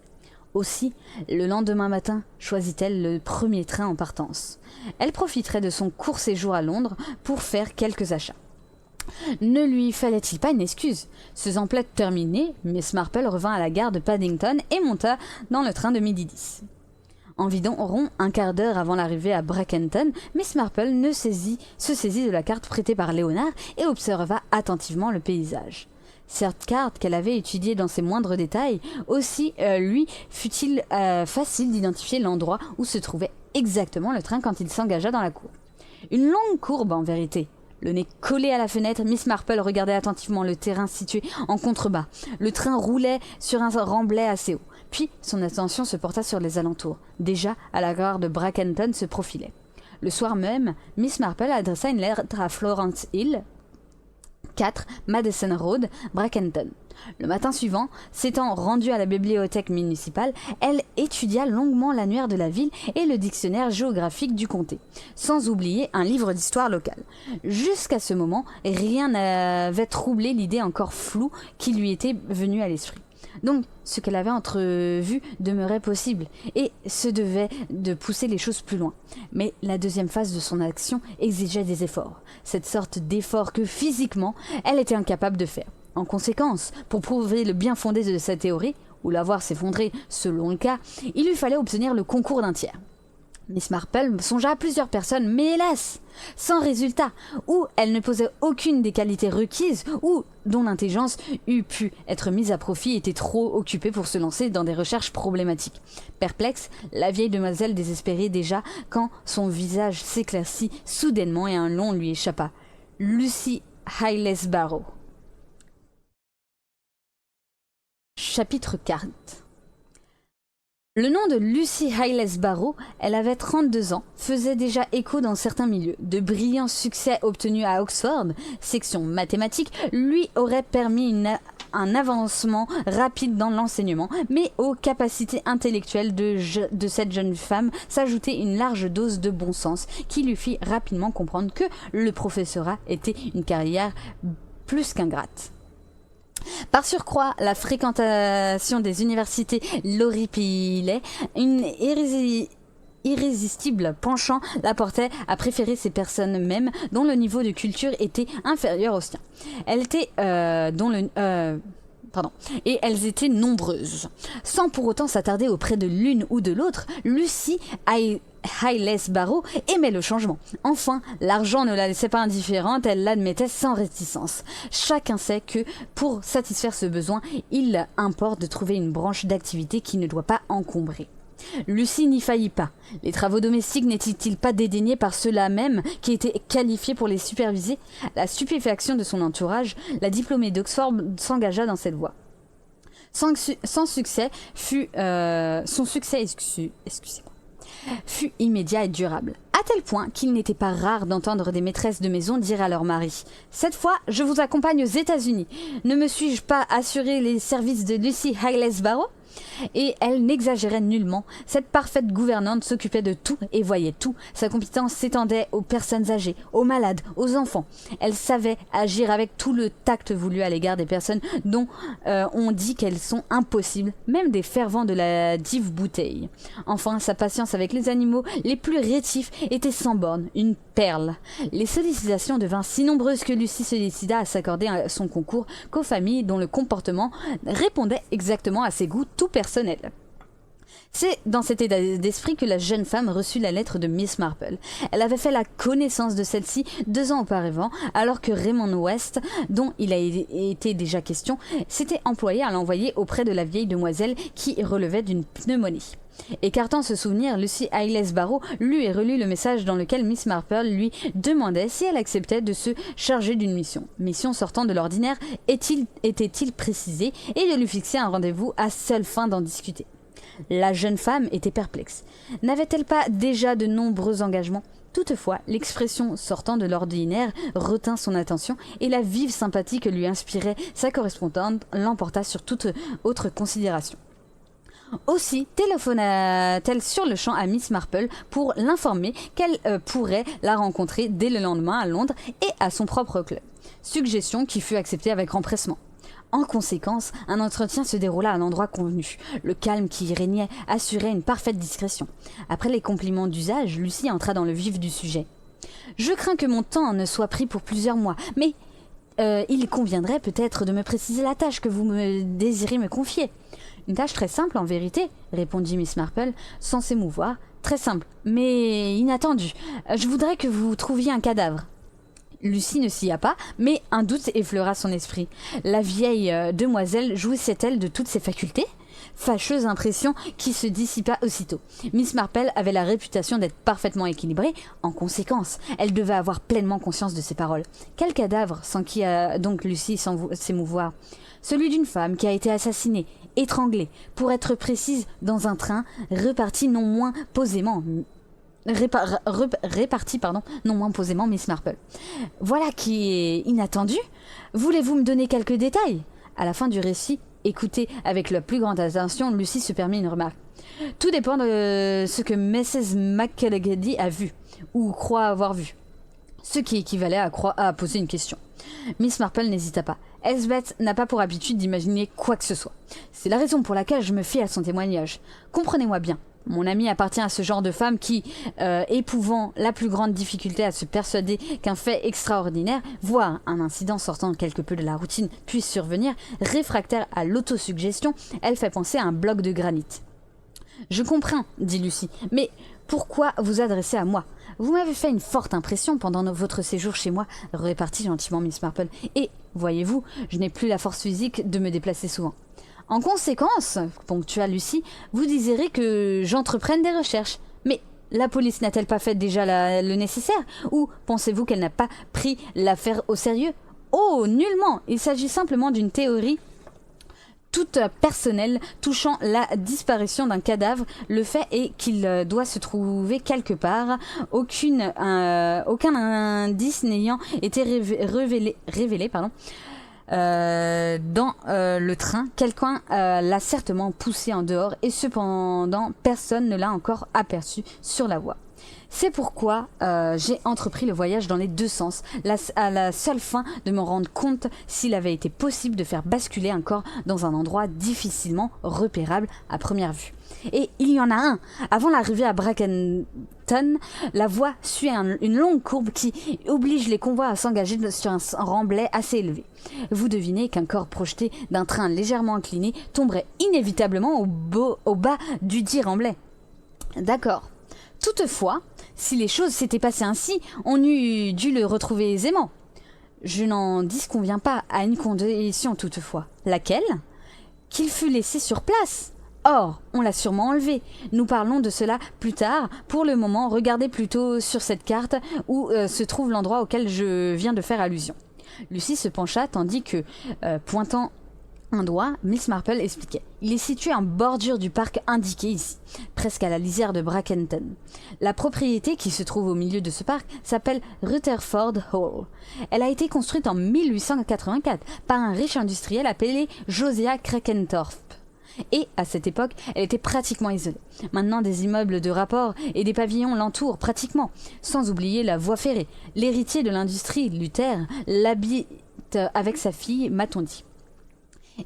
Aussi, le lendemain matin, choisit-elle le premier train en partance. Elle profiterait de son court séjour à Londres pour faire quelques achats. Ne lui fallait-il pas une excuse? Ce emplette terminé, Miss Marple revint à la gare de Paddington et monta dans le train de 12h10. Environ un quart d'heure avant l'arrivée à Brackenton, Miss Marple se saisit de la carte prêtée par Léonard et observa attentivement le paysage. Cette carte qu'elle avait étudiée dans ses moindres détails, aussi lui fut-il facile d'identifier l'endroit où se trouvait exactement le train quand il s'engagea dans la cour. Une longue courbe en vérité. Le nez collé à la fenêtre, Miss Marple regardait attentivement le terrain situé en contrebas. Le train roulait sur un remblai assez haut. Puis son attention se porta sur les alentours. Déjà, à la gare de Brackenton se profilait. Le soir même, Miss Marple adressa une lettre à Florence Hill, 4 Madison Road, Brackenton. Le matin suivant, s'étant rendue à la bibliothèque municipale, elle étudia longuement l'annuaire de la ville et le dictionnaire géographique du comté, sans oublier un livre d'histoire locale. Jusqu'à ce moment, rien n'avait troublé l'idée encore floue qui lui était venue à l'esprit. Donc, ce qu'elle avait entrevu demeurait possible et se devait de pousser les choses plus loin. Mais la deuxième phase de son action exigeait des efforts. Cette sorte d'effort que, physiquement, elle était incapable de faire. En conséquence, pour prouver le bien fondé de sa théorie, ou la voir s'effondrer selon le cas, il lui fallait obtenir le concours d'un tiers. Miss Marple songea à plusieurs personnes, mais hélas, sans résultat, ou elle ne posait aucune des qualités requises, ou dont l'intelligence eût pu être mise à profit était trop occupée pour se lancer dans des recherches problématiques. Perplexe, la vieille demoiselle désespérait déjà quand son visage s'éclaircit soudainement et un nom lui échappa. Lucy Highlesbarrow. Chapitre 4. Le nom de Lucy Highlesbarrow, elle avait 32 ans, faisait déjà écho dans certains milieux. De brillants succès obtenus à Oxford, section mathématiques, lui auraient permis un avancement rapide dans l'enseignement, mais aux capacités intellectuelles de cette jeune femme s'ajoutait une large dose de bon sens qui lui fit rapidement comprendre que le professorat était une carrière plus qu'ingrate. Par surcroît, la fréquentation des universités l'horripilait, une irrésistible penchant la portait à préférer ces personnes mêmes dont le niveau de culture était inférieur au sien. Elle était et elles étaient nombreuses. Sans pour autant s'attarder auprès de l'une ou de l'autre, Lucy Hayles Barrow aimait le changement. Enfin, l'argent ne la laissait pas indifférente, elle l'admettait sans réticence. Chacun sait que, pour satisfaire ce besoin, il importe de trouver une branche d'activité qui ne doit pas encombrer. Lucy n'y faillit pas. Les travaux domestiques n'étaient-ils pas dédaignés par ceux-là même qui étaient qualifiés pour les superviser? La stupéfaction de son entourage, la diplômée d'Oxford s'engagea dans cette voie. Son succès fut immédiat et durable, à tel point qu'il n'était pas rare d'entendre des maîtresses de maison dire à leur mari: « Cette fois, je vous accompagne aux États-Unis. Ne me suis-je pas assuré les services de Lucy Hayles Barrow ?» Et elle n'exagérait nullement. Cette parfaite gouvernante s'occupait de tout et voyait tout. Sa compétence s'étendait aux personnes âgées, aux malades, aux enfants. Elle savait agir avec tout le tact voulu à l'égard des personnes dont on dit qu'elles sont impossibles, même des fervents de la dive bouteille. Enfin, sa patience avec les animaux les plus rétifs était sans borne, une perle. Les sollicitations devinrent si nombreuses que Lucy se décida à s'accorder son concours qu'aux familles dont le comportement répondait exactement à ses goûts tout personnels. C'est dans cet état d'esprit que la jeune femme reçut la lettre de Miss Marple. Elle avait fait la connaissance de celle-ci 2 ans auparavant, alors que Raymond West, dont il a été déjà question, s'était employé à l'envoyer auprès de la vieille demoiselle qui relevait d'une pneumonie. Écartant ce souvenir, Lucy Hayles Barrow lut et relut le message dans lequel Miss Marple lui demandait si elle acceptait de se charger d'une mission sortant de l'ordinaire, était-il précisé, et de lui fixer un rendez-vous à seule fin d'en discuter. La jeune femme était perplexe. N'avait-elle pas déjà de nombreux engagements? Toutefois, l'expression sortant de l'ordinaire retint son attention et la vive sympathie que lui inspirait sa correspondante l'emporta sur toute autre considération. Aussi téléphona-t-elle sur le champ à Miss Marple pour l'informer qu'elle pourrait la rencontrer dès le lendemain à Londres et à son propre club. Suggestion qui fut acceptée avec empressement. En conséquence, un entretien se déroula à l'endroit convenu. Le calme qui y régnait assurait une parfaite discrétion. Après les compliments d'usage, Lucy entra dans le vif du sujet. « Je crains que mon temps ne soit pris pour plusieurs mois, mais il conviendrait peut-être de me préciser la tâche que vous désirez me confier. » « Une tâche très simple en vérité, » répondit Miss Marple, sans s'émouvoir. « Très simple, mais inattendue. Je voudrais que vous trouviez un cadavre. » Lucy ne s'y a pas, mais un doute effleura son esprit. La vieille demoiselle jouissait-elle de toutes ses facultés? Fâcheuse impression qui se dissipa aussitôt. Miss Marple avait la réputation d'être parfaitement équilibrée. En conséquence, elle devait avoir pleinement conscience de ses paroles. Quel cadavre s'enquit donc Lucy sans s'émouvoir? Celui d'une femme qui a été assassinée, étranglée, pour être précise, dans un train, réparti non moins posément, Miss Marple. Voilà qui est inattendu. Voulez-vous me donner quelques détails? À la fin du récit, écoutée avec la plus grande attention, Lucy se permit une remarque. Tout dépend de ce que Mrs. McElligady a vu, ou croit avoir vu. Ce qui équivalait à poser une question. Miss Marple n'hésita pas. Elsbeth n'a pas pour habitude d'imaginer quoi que ce soit. C'est la raison pour laquelle je me fie à son témoignage. Comprenez-moi bien. Mon amie appartient à ce genre de femme qui, éprouvant la plus grande difficulté à se persuader qu'un fait extraordinaire, voire un incident sortant quelque peu de la routine, puisse survenir, réfractaire à l'autosuggestion, elle fait penser à un bloc de granit. « Je comprends, » dit Lucy, « mais pourquoi vous adresser à moi? Vous m'avez fait une forte impression pendant votre séjour chez moi, » repartit gentiment Miss Marple, « et, voyez-vous, je n'ai plus la force physique de me déplacer souvent. » En conséquence, ponctua Lucy, vous désirez que j'entreprenne des recherches. Mais la police n'a-t-elle pas fait déjà le nécessaire? Ou pensez-vous qu'elle n'a pas pris l'affaire au sérieux? Oh, nullement! Il s'agit simplement d'une théorie toute personnelle touchant la disparition d'un cadavre. Le fait est qu'il doit se trouver quelque part, aucun indice n'ayant été révélé, dans le train. Quelqu'un l'a certainement poussé en dehors et cependant personne ne l'a encore aperçu sur la voie. C'est pourquoi j'ai entrepris le voyage dans les deux sens, à la seule fin de me rendre compte s'il avait été possible de faire basculer un corps dans un endroit difficilement repérable à première vue. Et il y en a un. Avant l'arrivée à Brackenton, la voie suit une longue courbe qui oblige les convois à s'engager sur un remblai assez élevé. Vous devinez qu'un corps projeté d'un train légèrement incliné tomberait inévitablement au bas du dit remblai. D'accord. Toutefois, si les choses s'étaient passées ainsi, on eût dû le retrouver aisément. Je n'en disconviens pas, à une condition toutefois. Laquelle ? Qu'il fût laissé sur place. Or, on l'a sûrement enlevé. Nous parlons de cela plus tard. Pour le moment, regardez plutôt sur cette carte où se trouve l'endroit auquel je viens de faire allusion. Lucie se pencha tandis que, pointant un doigt, Miss Marple expliquait. Il est situé en bordure du parc indiqué ici, presque à la lisière de Brackenton. La propriété qui se trouve au milieu de ce parc s'appelle Rutherford Hall. Elle a été construite en 1884 par un riche industriel appelé Josiah Crakenthorpe. Et, à cette époque, elle était pratiquement isolée. Maintenant, des immeubles de rapport et des pavillons l'entourent pratiquement, sans oublier la voie ferrée. L'héritier de l'industrie, Luther, l'habite avec sa fille, m'a-t-on dit.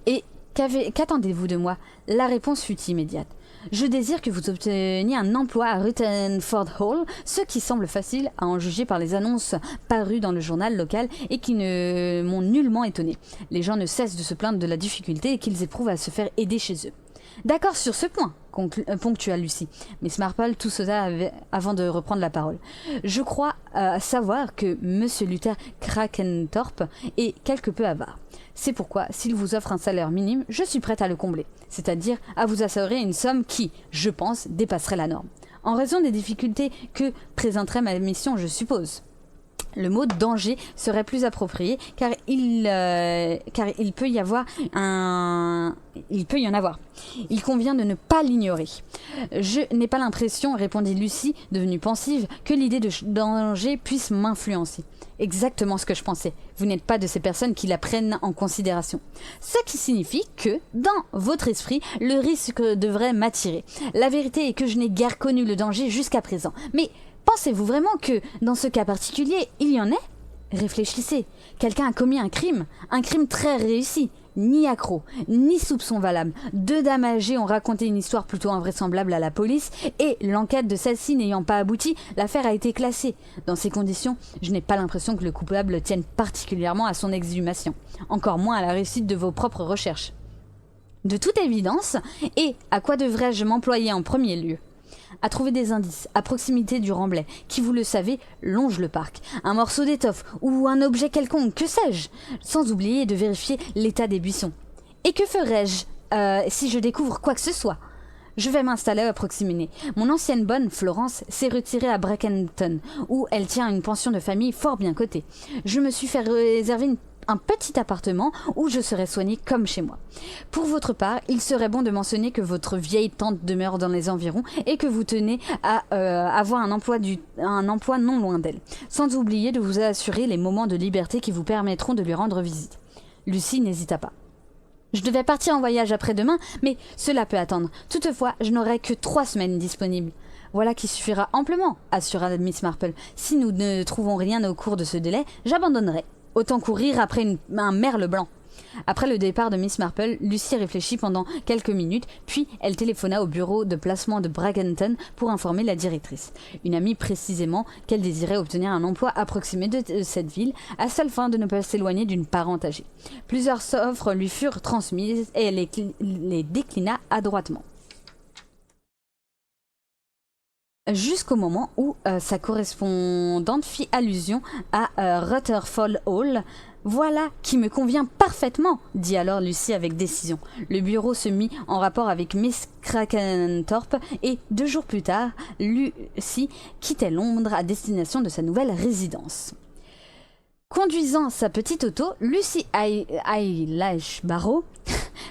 Et qu'attendez-vous de moi ? La réponse fut immédiate. Je désire que vous obteniez un emploi à Rutherford Hall, ce qui semble facile à en juger par les annonces parues dans le journal local et qui ne m'ont nullement étonné. Les gens ne cessent de se plaindre de la difficulté qu'ils éprouvent à se faire aider chez eux. D'accord sur ce point, ponctua Lucie. Miss Marple toussauta avant de reprendre la parole. Je crois savoir que M. Luther Crakenthorpe est quelque peu avare. C'est pourquoi, s'il vous offre un salaire minime, je suis prête à le combler, c'est-à-dire à vous assurer une somme qui, je pense, dépasserait la norme. En raison des difficultés que présenterait ma mission, je suppose. Le mot danger serait plus approprié car il peut y en avoir. Il convient de ne pas l'ignorer. Je n'ai pas l'impression, répondit Lucie, devenue pensive, que l'idée de danger puisse m'influencer. Exactement ce que je pensais. Vous n'êtes pas de ces personnes qui la prennent en considération. Ce qui signifie que, dans votre esprit, le risque devrait m'attirer. La vérité est que je n'ai guère connu le danger jusqu'à présent. Mais pensez-vous vraiment que, dans ce cas particulier, il y en ait ? Réfléchissez. Quelqu'un a commis un crime très réussi. Ni accroc, ni soupçon valable. Deux dames âgées ont raconté une histoire plutôt invraisemblable à la police et, l'enquête de celle-ci n'ayant pas abouti, l'affaire a été classée. Dans ces conditions, je n'ai pas l'impression que le coupable tienne particulièrement à son exhumation, encore moins à la réussite de vos propres recherches. De toute évidence, et à quoi devrais-je m'employer en premier lieu ? À trouver des indices à proximité du remblai qui, vous le savez, longe le parc, un morceau d'étoffe ou un objet quelconque, que sais-je, sans oublier de vérifier l'état des buissons. Et que ferais-je si je découvre quoi que ce soit ? Je vais m'installer à proximité. Mon ancienne bonne, Florence, s'est retirée à Brackenton, où elle tient une pension de famille fort bien cotée. Je me suis fait réserver un petit appartement où je serai soignée comme chez moi. Pour votre part, il serait bon de mentionner que votre vieille tante demeure dans les environs et que vous tenez à avoir un emploi non loin d'elle, sans oublier de vous assurer les moments de liberté qui vous permettront de lui rendre visite. Lucie n'hésita pas. Je devais partir en voyage après-demain, mais cela peut attendre. Toutefois, je n'aurai que 3 semaines disponibles. Voilà qui suffira amplement, assura Miss Marple. Si nous ne trouvons rien au cours de ce délai, j'abandonnerai. Autant courir après un merle blanc. Après le départ de Miss Marple, Lucie réfléchit pendant quelques minutes, puis elle téléphona au bureau de placement de Brackenton pour informer la directrice. Une amie précisément qu'elle désirait obtenir un emploi approximé de cette ville, à seule fin de ne pas s'éloigner d'une parente âgée. Plusieurs offres lui furent transmises et elle les déclina adroitement. Jusqu'au moment où sa correspondante fit allusion à Rutherford Hall. « Voilà qui me convient parfaitement !» dit alors Lucie avec décision. Le bureau se mit en rapport avec Miss Crakenthorpe et 2 jours plus tard, Lucie quittait Londres à destination de sa nouvelle résidence. Conduisant sa petite auto, Lucie Eilish Barrow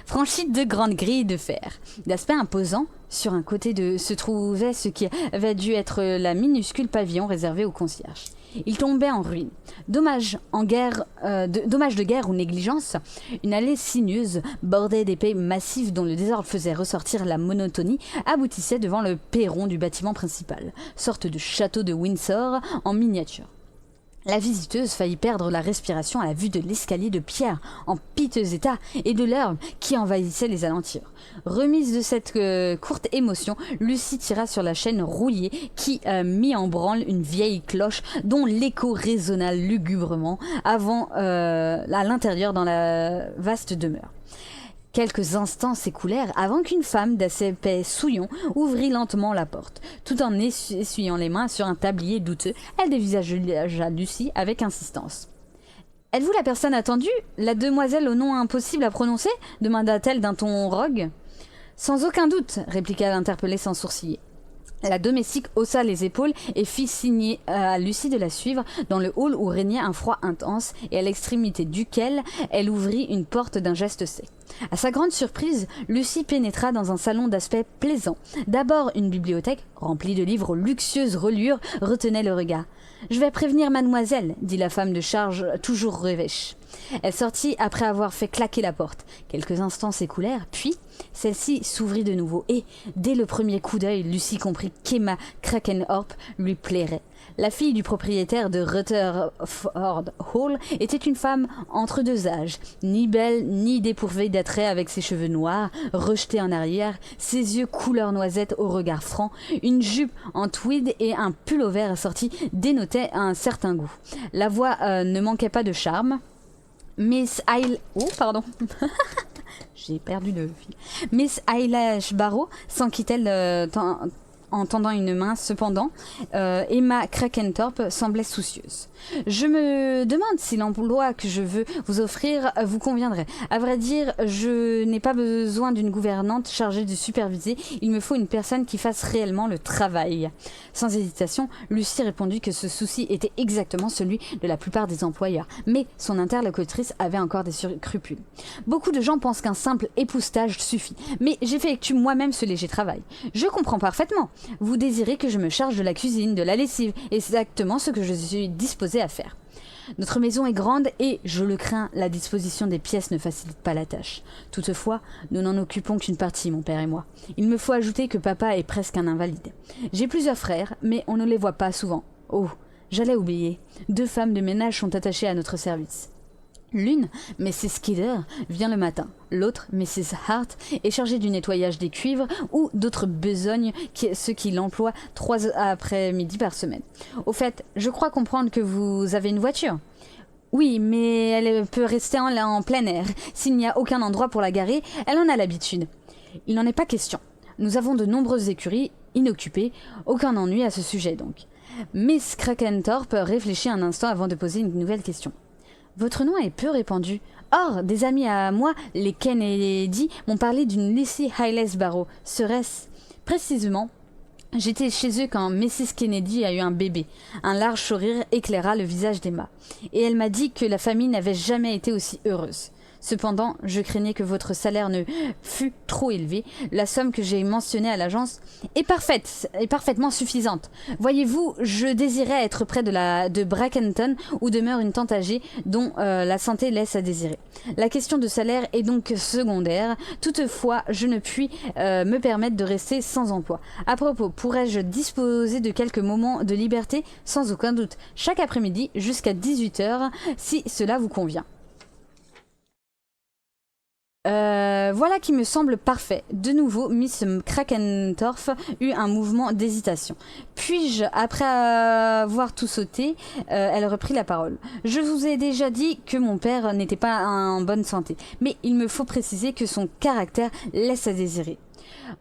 franchit 2 grandes grilles de fer. D'aspect imposant, sur un côté se trouvait ce qui avait dû être la minuscule pavillon réservé aux concierges. Il tombait en ruine. Dommage de guerre ou négligence, une allée sinueuse, bordée d'épais massifs dont le désordre faisait ressortir la monotonie, aboutissait devant le perron du bâtiment principal, sorte de château de Windsor en miniature. La visiteuse faillit perdre la respiration à la vue de l'escalier de pierre en piteux état et de l'herbe qui envahissait les alentours. Remise de cette courte émotion, Lucie tira sur la chaîne rouillée qui mit en branle une vieille cloche dont l'écho résonna lugubrement à l'intérieur dans la vaste demeure. Quelques instants s'écoulèrent avant qu'une femme d'assez épais souillon ouvrit lentement la porte. Tout en essuyant les mains sur un tablier douteux, elle dévisagea Lucie avec insistance. « Êtes-vous la personne attendue, la demoiselle au nom impossible à prononcer ?» demanda-t-elle d'un ton rogue. « Sans aucun doute, » répliqua l'interpellée sans sourciller. La domestique haussa les épaules et fit signer à Lucie de la suivre dans le hall où régnait un froid intense et à l'extrémité duquel elle ouvrit une porte d'un geste sec. À sa grande surprise, Lucie pénétra dans un salon d'aspect plaisant. D'abord, une bibliothèque, remplie de livres aux luxueuses reliures, retenait le regard. « Je vais prévenir mademoiselle, » dit la femme de charge toujours revêche. Elle sortit après avoir fait claquer la porte. Quelques instants s'écoulèrent, puis celle-ci s'ouvrit de nouveau et, dès le premier coup d'œil, Lucie comprit qu'Emma Krakenthorpe lui plairait. La fille du propriétaire de Rutherford Hall était une femme entre 2 âges, ni belle ni dépourvue d'attrait avec ses cheveux noirs, rejetés en arrière, ses yeux couleur noisette au regard franc, une jupe en tweed et un pull au vert assorti dénotaient un certain goût. La voix ne manquait pas de charme. Miss J'ai perdu le fil. Miss Eyelash Barrow s'enquit-elle en tendant une main. Cependant, Emma Krakenthorpe semblait soucieuse. « Je me demande si l'emploi que je veux vous offrir vous conviendrait. À vrai dire, je n'ai pas besoin d'une gouvernante chargée de superviser. Il me faut une personne qui fasse réellement le travail. » Sans hésitation, Lucie répondit que ce souci était exactement celui de la plupart des employeurs. Mais son interlocutrice avait encore des scrupules. « Beaucoup de gens pensent qu'un simple époussetage suffit. Mais j'effectue moi-même ce léger travail. Je comprends parfaitement. Vous désirez que je me charge de la cuisine, de la lessive, exactement ce que je suis disposée à faire. Notre maison est grande et, je le crains, la disposition des pièces ne facilite pas la tâche. Toutefois, nous n'en occupons qu'une partie, mon père et moi. Il me faut ajouter que papa est presque un invalide. J'ai plusieurs frères, mais on ne les voit pas souvent. Oh, j'allais oublier. 2 femmes de ménage sont attachées à notre service. L'une, Mrs. Skidder, vient le matin. L'autre, Mrs. Hart, est chargée du nettoyage des cuivres ou d'autres besognes, ce qui l'emploie 3 après-midi par semaine. Au fait, je crois comprendre que vous avez une voiture. Oui, mais elle peut rester en plein air. S'il n'y a aucun endroit pour la garer, elle en a l'habitude. Il n'en est pas question. Nous avons de nombreuses écuries inoccupées, aucun ennui à ce sujet donc. Miss Krakenthorpe réfléchit un instant avant de poser une nouvelle question. Votre nom est peu répandu. Or, des amis à moi, les Kennedy, m'ont parlé d'une Lucy Eyelash Barrow. Serait-ce précisément? J'étais chez eux quand Mrs. Kennedy a eu un bébé. Un large sourire éclaira le visage d'Emma. Et elle m'a dit que la famille n'avait jamais été aussi heureuse. Cependant, je craignais que votre salaire ne fût trop élevé. La somme que j'ai mentionnée à l'agence est parfaitement suffisante. Voyez-vous, je désirais être près de Brackenton, où demeure une tante âgée dont la santé laisse à désirer. La question de salaire est donc secondaire. Toutefois, je ne puis me permettre de rester sans emploi. À propos, pourrais-je disposer de quelques moments de liberté? Sans aucun doute. Chaque après-midi, jusqu'à 18h, si cela vous convient. Voilà qui me semble parfait. De nouveau, Miss Krakenthorpe eut un mouvement d'hésitation. Puis-je, après avoir tout sauté, elle reprit la parole. Je vous ai déjà dit que mon père n'était pas en bonne santé, mais il me faut préciser que son caractère laisse à désirer.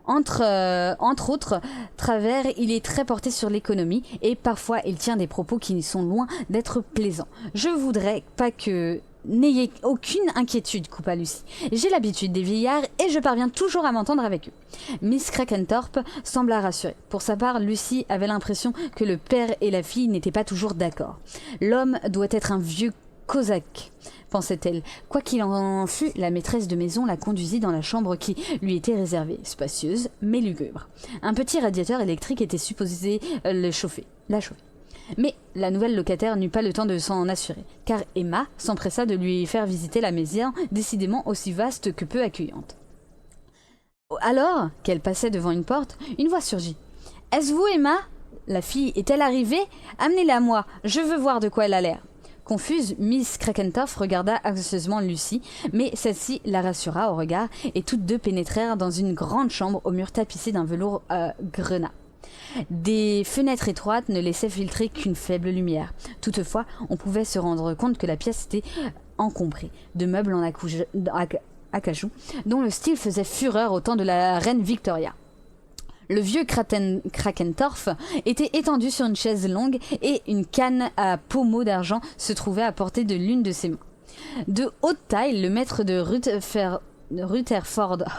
Entre autres travers, il est très porté sur l'économie et parfois il tient des propos qui sont loin d'être plaisants. Je voudrais pas que... N'ayez aucune inquiétude, coupa Lucie. J'ai l'habitude des vieillards et je parviens toujours à m'entendre avec eux. Miss Krakenthorpe sembla rassurée. Pour sa part, Lucie avait l'impression que le père et la fille n'étaient pas toujours d'accord. L'homme doit être un vieux cosaque, pensait-elle. Quoi qu'il en fût, la maîtresse de maison la conduisit dans la chambre qui lui était réservée, spacieuse mais lugubre. Un petit radiateur électrique était supposé la chauffer. Mais la nouvelle locataire n'eut pas le temps de s'en assurer, car Emma s'empressa de lui faire visiter la maison, décidément aussi vaste que peu accueillante. Alors qu'elle passait devant une porte, une voix surgit. « Est-ce vous, Emma ? La fille est-elle arrivée ? Amenez-la à moi, je veux voir de quoi elle a l'air. » Confuse, Miss Krakentorff regarda anxieusement Lucie, mais celle-ci la rassura au regard, et toutes deux pénétrèrent dans une grande chambre aux murs tapissés d'un velours grenat. Des fenêtres étroites ne laissaient filtrer qu'une faible lumière. Toutefois, on pouvait se rendre compte que la pièce était encombrée de meubles en acajou, dont le style faisait fureur au temps de la reine Victoria. Le vieux Krakentorff était étendu sur une chaise longue et une canne à pommeau d'argent se trouvait à portée de l'une de ses mains. De haute taille, le maître de Rutherford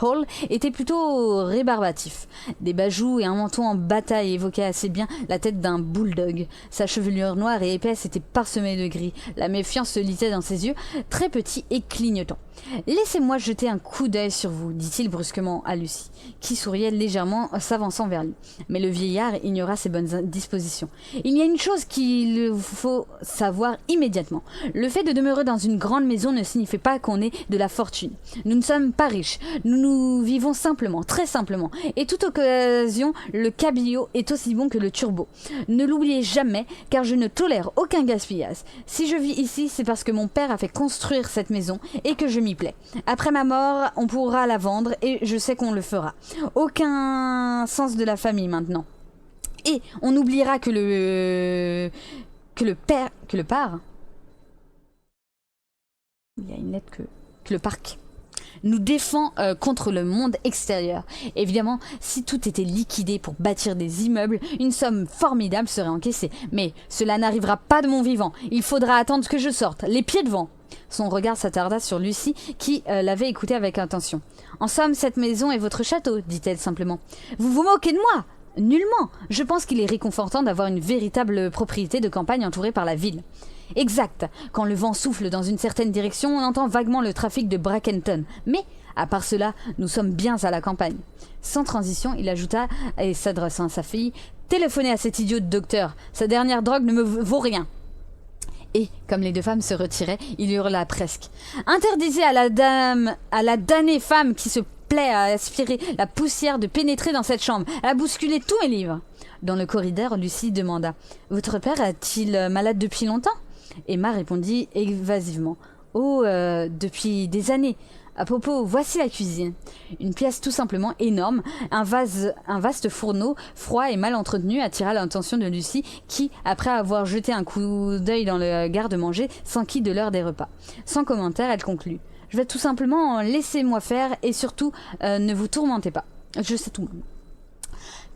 Hall était plutôt rébarbatif. Des bajoux et un menton en bataille évoquaient assez bien la tête d'un bulldog. Sa chevelure noire et épaisse était parsemée de gris. La méfiance se lisait dans ses yeux, très petits et clignotants. « Laissez-moi jeter un coup d'œil sur vous, dit-il brusquement à Lucie, qui souriait légèrement s'avançant vers lui. Mais le vieillard ignora ses bonnes dispositions. « Il y a une chose qu'il faut savoir immédiatement. Le fait de demeurer dans une grande maison ne signifie pas qu'on ait de la fortune. Nous ne sommes pas riches, nous vivons simplement, très simplement. Et toute occasion, le cabillaud est aussi bon que le turbo. Ne l'oubliez jamais, car je ne tolère aucun gaspillage. Si je vis ici, c'est parce que mon père a fait construire cette maison et que je m'y plaît. Après ma mort, on pourra la vendre et je sais qu'on le fera. Aucun sens de la famille maintenant. Et on oubliera que le parc. Il y a une lettre que le parc nous défend contre le monde extérieur. Évidemment, si tout était liquidé pour bâtir des immeubles, une somme formidable serait encaissée. Mais cela n'arrivera pas de mon vivant. Il faudra attendre que je sorte, les pieds devant. Son regard s'attarda sur Lucie, qui l'avait écouté avec attention. « En somme, cette maison est votre château, dit-elle simplement. Vous vous moquez de moi ? Nullement. Je pense qu'il est réconfortant d'avoir une véritable propriété de campagne entourée par la ville. Exact. Quand le vent souffle dans une certaine direction, on entend vaguement le trafic de Brackenton. Mais, à part cela, nous sommes bien à la campagne. » Sans transition, il ajouta, et s'adressant à sa fille, « Téléphonez à cet idiot de docteur. Sa dernière drogue ne me vaut rien. » Et, comme les deux femmes se retiraient, il hurla presque. « Interdisez à la damnée femme qui se plaît à aspirer la poussière de pénétrer dans cette chambre. Elle a bousculé tous mes livres. » Dans le corridor, Lucie demanda. « Votre père est-il malade depuis longtemps ?» Emma répondit évasivement. « Oh, depuis des années. À propos, voici la cuisine. » Une pièce tout simplement énorme, un vaste fourneau, froid et mal entretenu, attira l'attention de Lucie qui, après avoir jeté un coup d'œil dans le garde-manger, s'enquit de l'heure des repas. Sans commentaire, elle conclut. « Je vais tout simplement laisser-moi faire et surtout, ne vous tourmentez pas. Je sais tout. »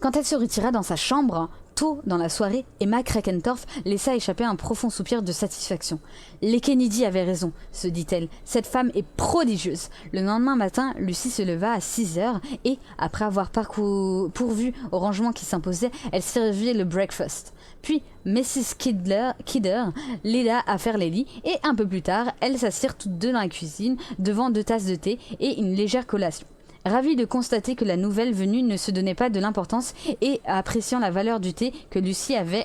Quand elle se retira dans sa chambre, tôt dans la soirée, Emma Krakentorff laissa échapper un profond soupir de satisfaction. « Les Kennedy avaient raison, se dit-elle. Cette femme est prodigieuse. » Le lendemain matin, Lucie se leva à 6 heures et, après avoir pourvu au rangement qui s'imposait, elle servit le breakfast. Puis, Mrs. Kidder l'aida à faire les lits et, un peu plus tard, elles s'assirent toutes deux dans la cuisine, devant 2 tasses de thé et une légère collation. Ravie de constater que la nouvelle venue ne se donnait pas de l'importance et appréciant la valeur du thé que Lucie avait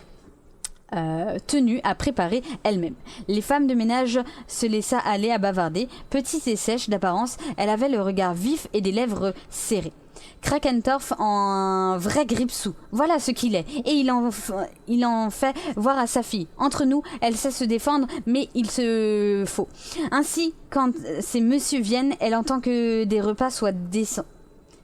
tenue à préparer elle-même. Les femmes de ménage se laissa aller à bavarder. Petite et sèche d'apparence, elle avait le regard vif et des lèvres serrées. Krakentorff en un vrai grippe-sou, voilà ce qu'il est, et il en fait voir à sa fille. Entre nous, elle sait se défendre, mais il se faut. Ainsi, quand ces messieurs viennent, elle entend que des repas soient décents.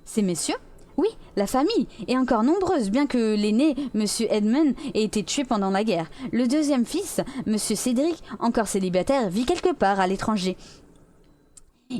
Ces messieurs ? Oui, la famille, et encore nombreuse, bien que l'aîné, monsieur Edmund, ait été tué pendant la guerre. Le deuxième fils, monsieur Cédric, encore célibataire, vit quelque part à l'étranger.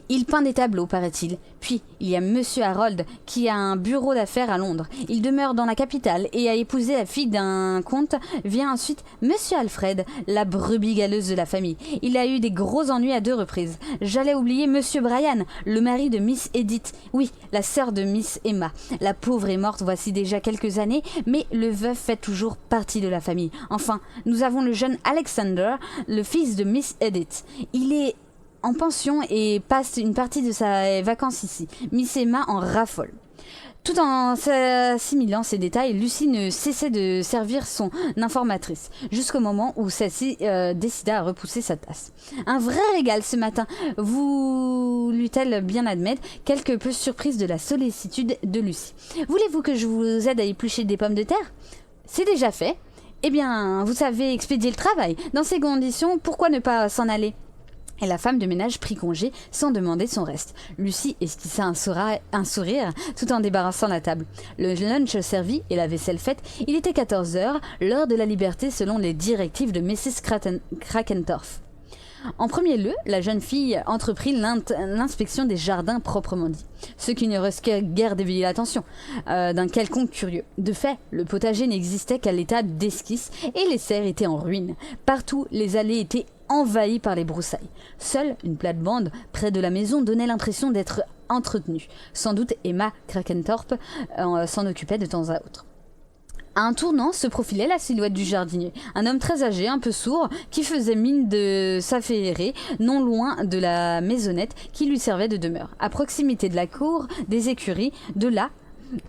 Il peint des tableaux, paraît-il. Puis, il y a Monsieur Harold, qui a un bureau d'affaires à Londres. Il demeure dans la capitale et a épousé la fille d'un comte. Vient ensuite Monsieur Alfred, la brebis galeuse de la famille. Il a eu des gros ennuis à 2 reprises. J'allais oublier Monsieur Brian, le mari de Miss Edith. Oui, la sœur de Miss Emma. La pauvre est morte voici déjà quelques années, mais le veuf fait toujours partie de la famille. Enfin, nous avons le jeune Alexander, le fils de Miss Edith. Il est en pension et passe une partie de sa vacances ici. Miss Emma en raffole. Tout en assimilant ces détails, Lucie ne cessait de servir son informatrice, jusqu'au moment où celle-ci décida à repousser sa tasse. Un vrai régal ce matin, voulut-elle bien admettre, quelque peu surprise de la sollicitude de Lucie. Voulez-vous que je vous aide à éplucher des pommes de terre? C'est déjà fait. Eh bien, vous savez expédier le travail. Dans ces conditions, pourquoi ne pas s'en aller? Et la femme de ménage prit congé sans demander son reste. Lucie esquissa un sourire tout en débarrassant la table. Le lunch servi et la vaisselle faite, il était 14 heures, l'heure de la liberté selon les directives de Mrs. Krakentorff. En premier lieu, la jeune fille entreprit l'inspection des jardins proprement dit, ce qui ne risquait guère d'éveiller l'attention d'un quelconque curieux. De fait, le potager n'existait qu'à l'état d'esquisse et les serres étaient en ruine. Partout, les allées étaient envahies par les broussailles. Seule une plate-bande près de la maison donnait l'impression d'être entretenue. Sans doute Emma Krakentorff s'en occupait de temps à autre. À un tournant se profilait la silhouette du jardinier, un homme très âgé, un peu sourd, qui faisait mine de s'affairer non loin de la maisonnette qui lui servait de demeure. À proximité de la cour des écuries, de là,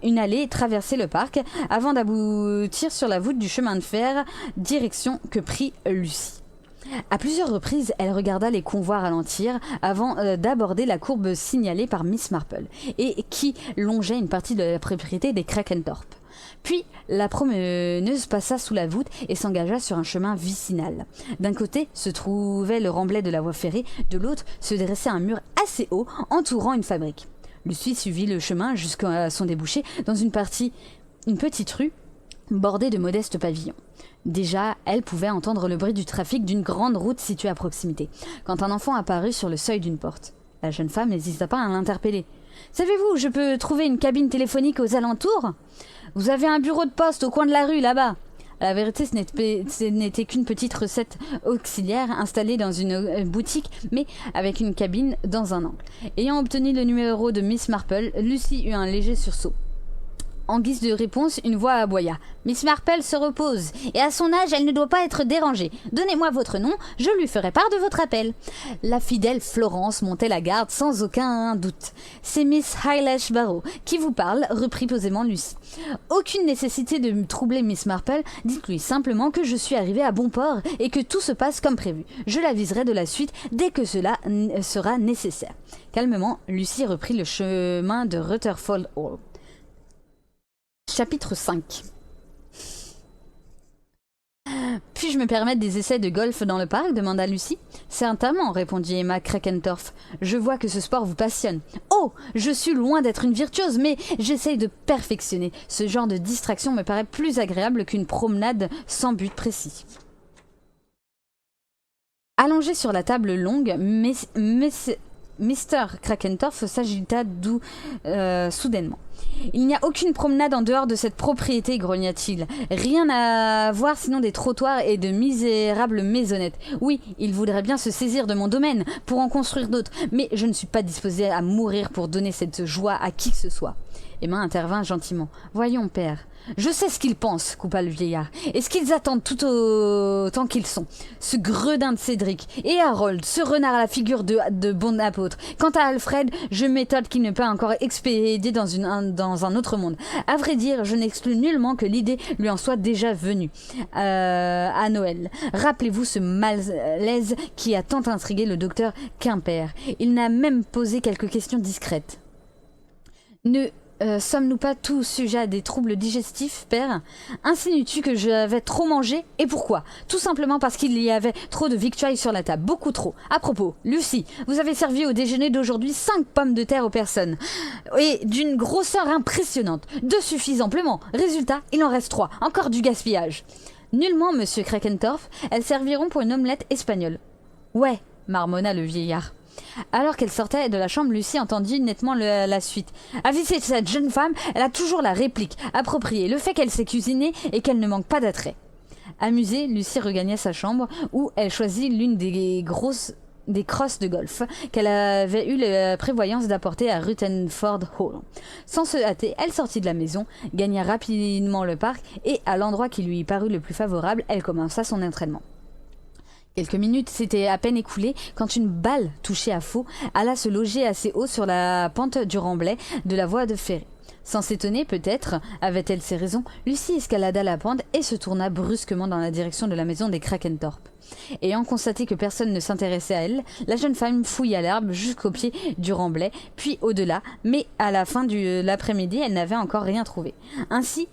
une allée traversait le parc avant d'aboutir sur la voûte du chemin de fer, direction que prit Lucie. À plusieurs reprises, elle regarda les convois ralentir avant d'aborder la courbe signalée par Miss Marple et qui longeait une partie de la propriété des Krakentorff. Puis, la promeneuse passa sous la voûte et s'engagea sur un chemin vicinal. D'un côté se trouvait le remblai de la voie ferrée, de l'autre se dressait un mur assez haut entourant une fabrique. Lucie suivit le chemin jusqu'à son débouché dans une petite rue bordée de modestes pavillons. Déjà, elle pouvait entendre le bruit du trafic d'une grande route située à proximité, quand un enfant apparut sur le seuil d'une porte. La jeune femme n'hésita pas à l'interpeller. « Savez-vous où je peux trouver une cabine téléphonique aux alentours ? Vous avez un bureau de poste au coin de la rue, là-bas. » À la vérité, ce n'était qu'une petite recette auxiliaire installée dans une boutique, mais avec une cabine dans un angle. Ayant obtenu le numéro de Miss Marple, Lucie eut un léger sursaut. En guise de réponse, une voix aboya. « Miss Marple se repose, et à son âge, elle ne doit pas être dérangée. Donnez-moi votre nom, je lui ferai part de votre appel. » La fidèle Florence montait la garde sans aucun doute. « C'est Miss Haylash Barrow qui vous parle, » reprit posément Lucie. « Aucune nécessité de me troubler, Miss Marple. Dites-lui simplement que je suis arrivée à bon port et que tout se passe comme prévu. Je l'aviserai de la suite dès que cela sera nécessaire. » Calmement, Lucie reprit le chemin de Rutherford Hall. Chapitre 5. Puis-je me permettre des essais de golf dans le parc demanda Lucie. Certainement, répondit Emma Krakentorff. Je vois que ce sport vous passionne. Oh, je suis loin d'être une virtuose, mais j'essaye de perfectionner. Ce genre de distraction me paraît plus agréable qu'une promenade sans but précis. Allongé sur la table longue, Mr. Krakentorff s'agita soudainement. « Il n'y a aucune promenade en dehors de cette propriété, grogna-t-il. Rien à voir sinon des trottoirs et de misérables maisonnettes. Oui, il voudrait bien se saisir de mon domaine pour en construire d'autres, mais je ne suis pas disposée à mourir pour donner cette joie à qui que ce soit. » Emma intervint gentiment. « Voyons, père. » « Je sais ce qu'ils pensent, coupa le vieillard, et ce qu'ils attendent tout autant qu'ils sont. Ce gredin de Cédric, et Harold, ce renard à la figure de bon apôtre. Quant à Alfred, je m'étonne qu'il ne peut encore expédier dans un autre monde. À vrai dire, je n'exclus nullement que l'idée lui en soit déjà venue à Noël. Rappelez-vous ce malaise qui a tant intrigué le docteur Quimper. Il n'a même posé quelques questions discrètes. Sommes-nous pas tous sujets à des troubles digestifs, père? Insinues-tu que j'avais trop mangé? Et pourquoi? Tout simplement parce qu'il y avait trop de victuailles sur la table, beaucoup trop. À propos, Lucie, vous avez servi au déjeuner d'aujourd'hui 5 pommes de terre aux personnes. Et d'une grosseur impressionnante. 2 suffisent amplement. Résultat, il en reste 3. Encore du gaspillage. Nullement, monsieur Krakentorff. Elles serviront pour une omelette espagnole. Ouais, marmonna le vieillard. Alors qu'elle sortait de la chambre, Lucie entendit nettement la suite. « Avisez cette jeune femme, elle a toujours la réplique appropriée, le fait qu'elle sait cuisiner et qu'elle ne manque pas d'attrait. » Amusée, Lucie regagna sa chambre où elle choisit l'une des crosses de golf qu'elle avait eu la prévoyance d'apporter à Rutherford Hall. Sans se hâter, elle sortit de la maison, gagna rapidement le parc et, à l'endroit qui lui parut le plus favorable, elle commença son entraînement. Quelques minutes s'étaient à peine écoulées quand une balle touchée à faux alla se loger assez haut sur la pente du remblai de la voie de ferry. Sans s'étonner, peut-être, avait-elle ses raisons, Lucie escalada la pente et se tourna brusquement dans la direction de la maison des Krakenthorpe. Ayant constaté que personne ne s'intéressait à elle, la jeune femme fouilla l'herbe jusqu'au pied du remblai, puis au-delà, mais à la fin de l'après-midi, elle n'avait encore rien trouvé. Ainsi,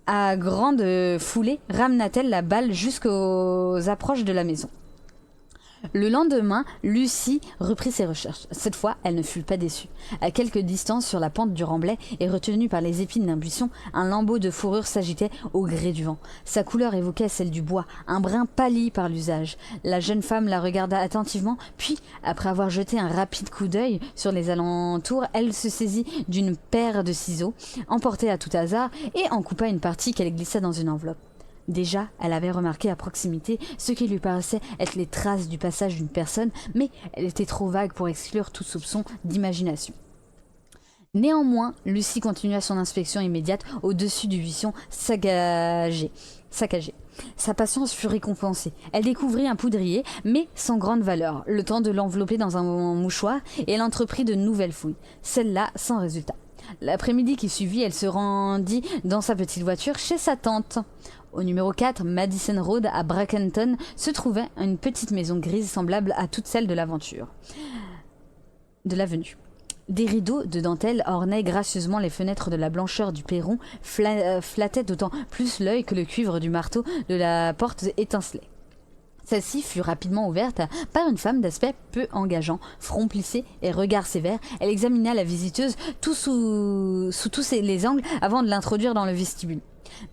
à grande foulée, ramena-t-elle la balle jusqu'aux approches de la maison. Le lendemain, Lucie reprit ses recherches. Cette fois, elle ne fut pas déçue. À quelque distance sur la pente du remblai et retenue par les épines d'un buisson, un lambeau de fourrure s'agitait au gré du vent. Sa couleur évoquait celle du bois, un brin pâli par l'usage. La jeune femme la regarda attentivement, puis, après avoir jeté un rapide coup d'œil sur les alentours, elle se saisit d'une paire de ciseaux, emportés à tout hasard, et en coupa une partie qu'elle glissa dans une enveloppe. Déjà, elle avait remarqué à proximité ce qui lui paraissait être les traces du passage d'une personne, mais elle était trop vague pour exclure tout soupçon d'imagination. Néanmoins, Lucie continua son inspection immédiate au-dessus du buisson saccagé. Sa patience fut récompensée. Elle découvrit un poudrier, mais sans grande valeur, le temps de l'envelopper dans un mouchoir, et elle entreprit de nouvelles fouilles, celle-là sans résultat. L'après-midi qui suivit, elle se rendit dans sa petite voiture chez sa tante. Au numéro 4, Madison Road, à Brackenton, se trouvait une petite maison grise semblable à toute celle de l'avenue. Des rideaux de dentelle ornaient gracieusement les fenêtres de la blancheur du perron, flattaient d'autant plus l'œil que le cuivre du marteau de la porte étincelait. Celle-ci fut rapidement ouverte par une femme d'aspect peu engageant, front plissé et regard sévère. Elle examina la visiteuse sous tous les angles avant de l'introduire dans le vestibule.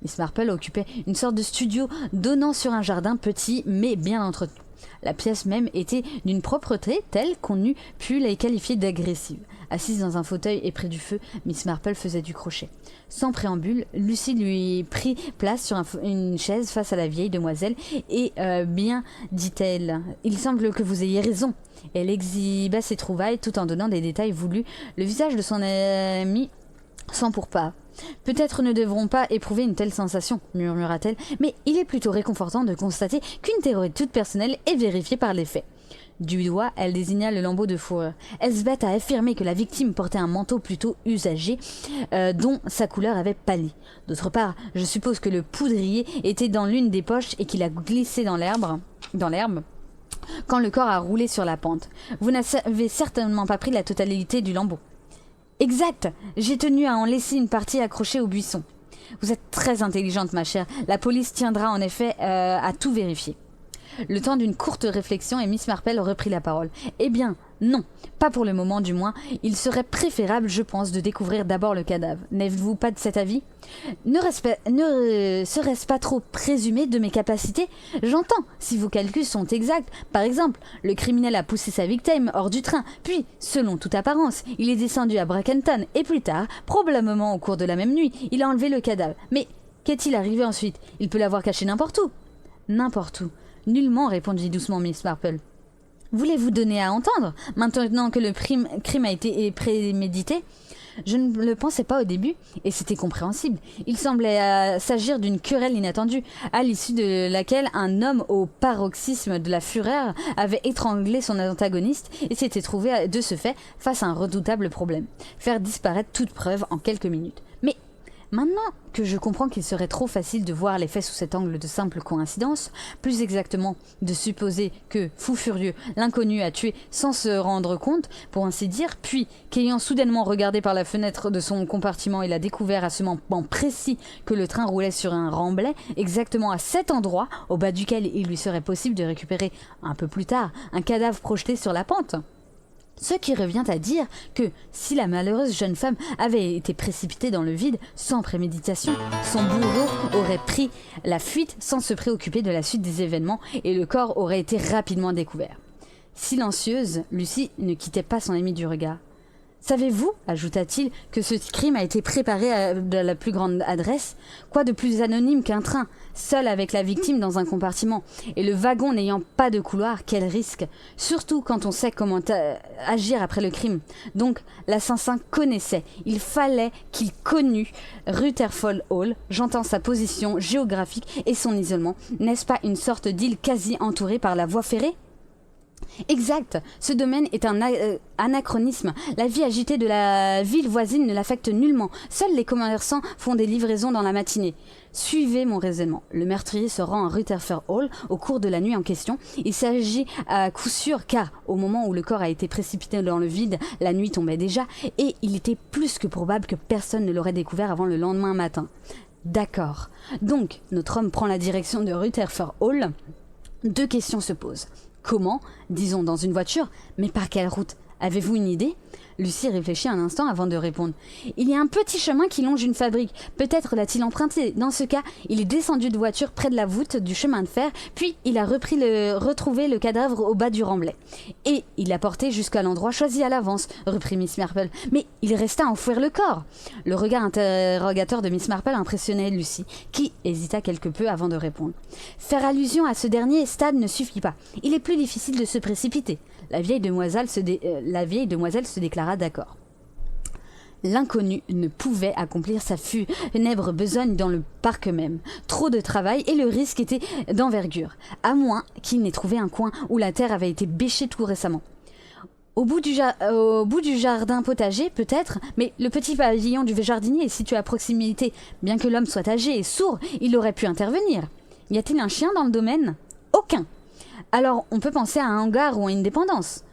Miss Marple occupait une sorte de studio donnant sur un jardin petit mais bien entretenu. La pièce même était d'une propreté telle qu'on eût pu la qualifier d'agressive. Assise dans un fauteuil et près du feu, Miss Marple faisait du crochet. Sans préambule, Lucie lui prit place sur une chaise face à la vieille demoiselle et bien, dit-elle, il semble que vous ayez raison. Elle exhiba ses trouvailles tout en donnant des détails voulus. Le visage de son amie sans pourparlers. Peut-être ne devrons pas éprouver une telle sensation, murmura-t-elle, mais il est plutôt réconfortant de constater qu'une théorie toute personnelle est vérifiée par les faits. Du doigt, elle désigna le lambeau de fourrure. Elsbeth a affirmé que la victime portait un manteau plutôt usagé, dont sa couleur avait pâli. D'autre part, je suppose que le poudrier était dans l'une des poches et qu'il a glissé dans l'herbe, quand le corps a roulé sur la pente. Vous n'avez certainement pas pris la totalité du lambeau. Exact, j'ai tenu à en laisser une partie accrochée au buisson. Vous êtes très intelligente, ma chère. La police tiendra en effet à tout vérifier. Le temps d'une courte réflexion et Miss Marple reprit la parole. Eh bien, non, pas pour le moment du moins. Il serait préférable, je pense, de découvrir d'abord le cadavre. N'êtes-vous pas de cet avis ? Ne serait-ce pas trop présumé de mes capacités ? J'entends, si vos calculs sont exacts. Par exemple, le criminel a poussé sa victime hors du train, puis, selon toute apparence, il est descendu à Brackenton, et plus tard, probablement au cours de la même nuit, il a enlevé le cadavre. Mais qu'est-il arrivé ensuite ? Il peut l'avoir caché n'importe où. N'importe où. Nullement, répondit doucement Miss Marple. Voulez-vous donner à entendre, maintenant que le crime a été prémédité ? Je ne le pensais pas au début, et c'était compréhensible. Il semblait s'agir d'une querelle inattendue, à l'issue de laquelle un homme au paroxysme de la fureur avait étranglé son antagoniste et s'était trouvé de ce fait face à un redoutable problème. Faire disparaître toute preuve en quelques minutes. Mais maintenant que je comprends qu'il serait trop facile de voir les faits sous cet angle de simple coïncidence, plus exactement de supposer que, fou furieux, l'inconnu a tué sans se rendre compte, pour ainsi dire, puis qu'ayant soudainement regardé par la fenêtre de son compartiment, il a découvert à ce moment précis que le train roulait sur un remblai, exactement à cet endroit, au bas duquel il lui serait possible de récupérer, un peu plus tard, un cadavre projeté sur la pente. Ce qui revient à dire que, si la malheureuse jeune femme avait été précipitée dans le vide, sans préméditation, son bourreau aurait pris la fuite sans se préoccuper de la suite des événements et le corps aurait été rapidement découvert. Silencieuse, Lucie ne quittait pas son ami du regard. « Savez-vous, ajouta-t-il, que ce crime a été préparé de la plus grande adresse? Quoi de plus anonyme qu'un train, seul avec la victime dans un compartiment, et le wagon n'ayant pas de couloir, quel risque? Surtout quand on sait comment agir après le crime. Donc, l'assassin connaissait, il fallait qu'il connût Rutherford Hall, j'entends sa position géographique et son isolement. N'est-ce pas une sorte d'île quasi entourée par la voie ferrée? Exact, ce domaine est un anachronisme. La vie agitée de la ville voisine ne l'affecte nullement. Seuls les commerçants font des livraisons dans la matinée. Suivez mon raisonnement. Le meurtrier se rend à Rutherford Hall au cours de la nuit en question. Il s'agit à coup sûr car au moment où le corps a été précipité dans le vide, la nuit tombait déjà et il était plus que probable que personne ne l'aurait découvert avant le lendemain matin. D'accord. Donc, notre homme prend la direction de Rutherford Hall. Deux questions se posent. Comment? Disons dans une voiture, mais par quelle route? Avez-vous une idée? Lucie réfléchit un instant avant de répondre. Il y a un petit chemin qui longe une fabrique. Peut-être l'a-t-il emprunté. Dans ce cas, il est descendu de voiture près de la voûte du chemin de fer, puis il a retrouvé le cadavre au bas du remblai. Et il l'a porté jusqu'à l'endroit choisi à l'avance, reprit Miss Marple. Mais il resta à enfouir le corps. Le regard interrogateur de Miss Marple impressionnait Lucie, qui hésita quelque peu avant de répondre. Faire allusion à ce dernier stade ne suffit pas. Il est plus difficile de se précipiter. La vieille demoiselle se déclara d'accord. L'inconnu ne pouvait accomplir sa funèbre besogne dans le parc même. Trop de travail et le risque était d'envergure, à moins qu'il n'ait trouvé un coin où la terre avait été bêchée tout récemment. Au bout du jardin potager, peut-être, mais le petit pavillon du jardinier est situé à proximité. Bien que l'homme soit âgé et sourd, il aurait pu intervenir. Y a-t-il un chien dans le domaine? Aucun. Alors, on peut penser à un hangar ou à une dépendance.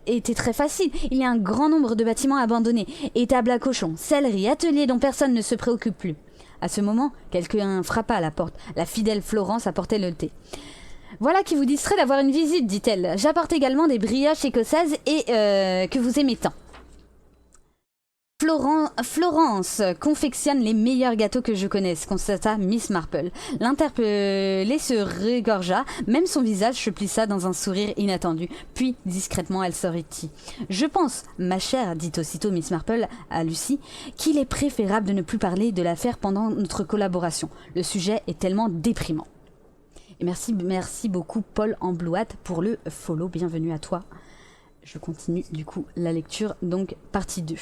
Était très facile. Il y a un grand nombre de bâtiments abandonnés, étables à cochons, selleries, ateliers dont personne ne se préoccupe plus. À ce moment, quelqu'un frappa à la porte. La fidèle Florence apportait le thé. Voilà qui vous distrait d'avoir une visite, dit-elle. J'apporte également des brioches écossaises et que vous aimez tant. Florence confectionne les meilleurs gâteaux que je connaisse, constata Miss Marple. L'interpellée se regorgea, même son visage se plissa dans un sourire inattendu. Puis, discrètement, elle sortit. « Je pense, ma chère, dit aussitôt Miss Marple à Lucie, qu'il est préférable de ne plus parler de l'affaire pendant notre collaboration. Le sujet est tellement déprimant. » Et merci beaucoup Paul Amblouat pour le follow. Bienvenue à toi. Je continue du coup la lecture, donc partie 2.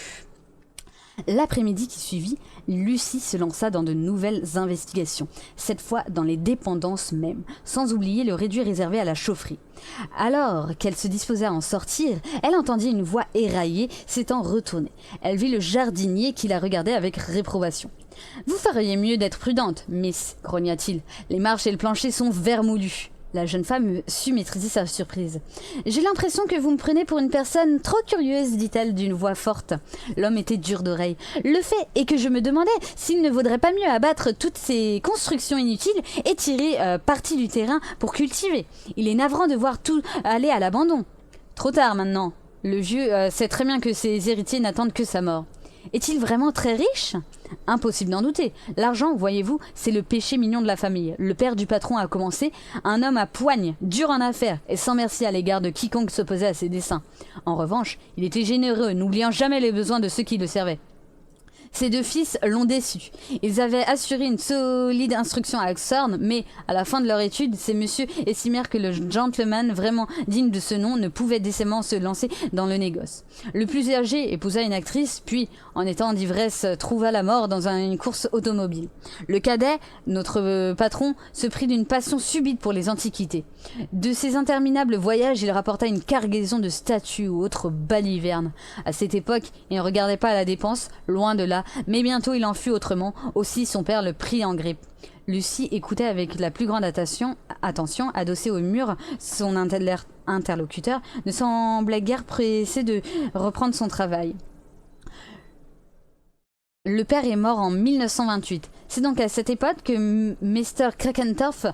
L'après-midi qui suivit, Lucie se lança dans de nouvelles investigations, cette fois dans les dépendances même, sans oublier le réduit réservé à la chaufferie. Alors qu'elle se disposait à en sortir, elle entendit une voix éraillée s'étant retournée. Elle vit le jardinier qui la regardait avec réprobation. « Vous feriez mieux d'être prudente, miss, grogna-t-il. Les marches et le plancher sont vermoulus. » La jeune femme sut maîtriser sa surprise. « J'ai l'impression que vous me prenez pour une personne trop curieuse, dit-elle d'une voix forte. L'homme était dur d'oreille. Le fait est que je me demandais s'il ne vaudrait pas mieux abattre toutes ces constructions inutiles et tirer parti du terrain pour cultiver. Il est navrant de voir tout aller à l'abandon. Trop tard maintenant. Le vieux sait très bien que ses héritiers n'attendent que sa mort. Est-il vraiment très riche ? Impossible d'en douter. L'argent, voyez-vous, c'est le péché mignon de la famille. Le père du patron a commencé, un homme à poigne, dur en affaires et sans merci à l'égard de quiconque s'opposait à ses desseins. En revanche, il était généreux, n'oubliant jamais les besoins de ceux qui le servaient. Ses deux fils l'ont déçu. Ils avaient assuré une solide instruction à Oxford, mais à la fin de leur étude, ces messieurs estimèrent que le gentleman vraiment digne de ce nom ne pouvait décemment se lancer dans le négoce. Le plus âgé épousa une actrice, puis, en étant d'ivresse, trouva la mort dans une course automobile. Le cadet, notre patron, se prit d'une passion subite pour les antiquités. De ses interminables voyages, il rapporta une cargaison de statues ou autres balivernes. À cette époque, il ne regardait pas à la dépense, loin de là, mais bientôt il en fut autrement, aussi son père le prit en grippe. Lucie écoutait avec la plus grande attention, adossée au mur, son interlocuteur ne semblait guère pressé de reprendre son travail. Le père est mort en 1928. C'est donc à cette époque que Mr. Krakentorff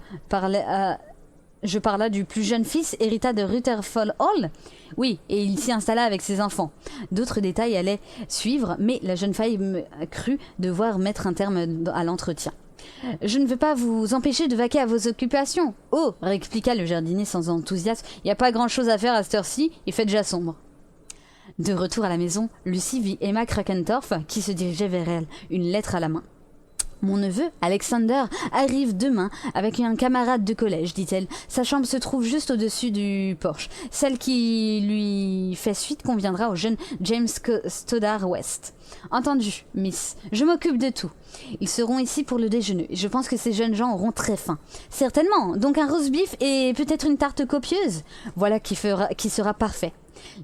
je parla du plus jeune fils, hérita de Rutherford Hall. Oui, et il s'y installa avec ses enfants. D'autres détails allaient suivre, mais la jeune femme crut devoir mettre un terme à l'entretien. Je ne veux pas vous empêcher de vaquer à vos occupations. Oh, répliqua le jardinier sans enthousiasme, il n'y a pas grand-chose à faire à cette heure-ci, il fait déjà sombre. De retour à la maison, Lucy vit Emma Krakentorff qui se dirigeait vers elle, une lettre à la main. Mon neveu, Alexander, arrive demain avec un camarade de collège, dit-elle. Sa chambre se trouve juste au-dessus du porche. Celle qui lui fait suite conviendra au jeune James Stoddard West. Entendu, miss. Je m'occupe de tout. Ils seront ici pour le déjeuner. Je pense que ces jeunes gens auront très faim. Certainement. Donc un roast beef et peut-être une tarte copieuse. Voilà qui sera parfait.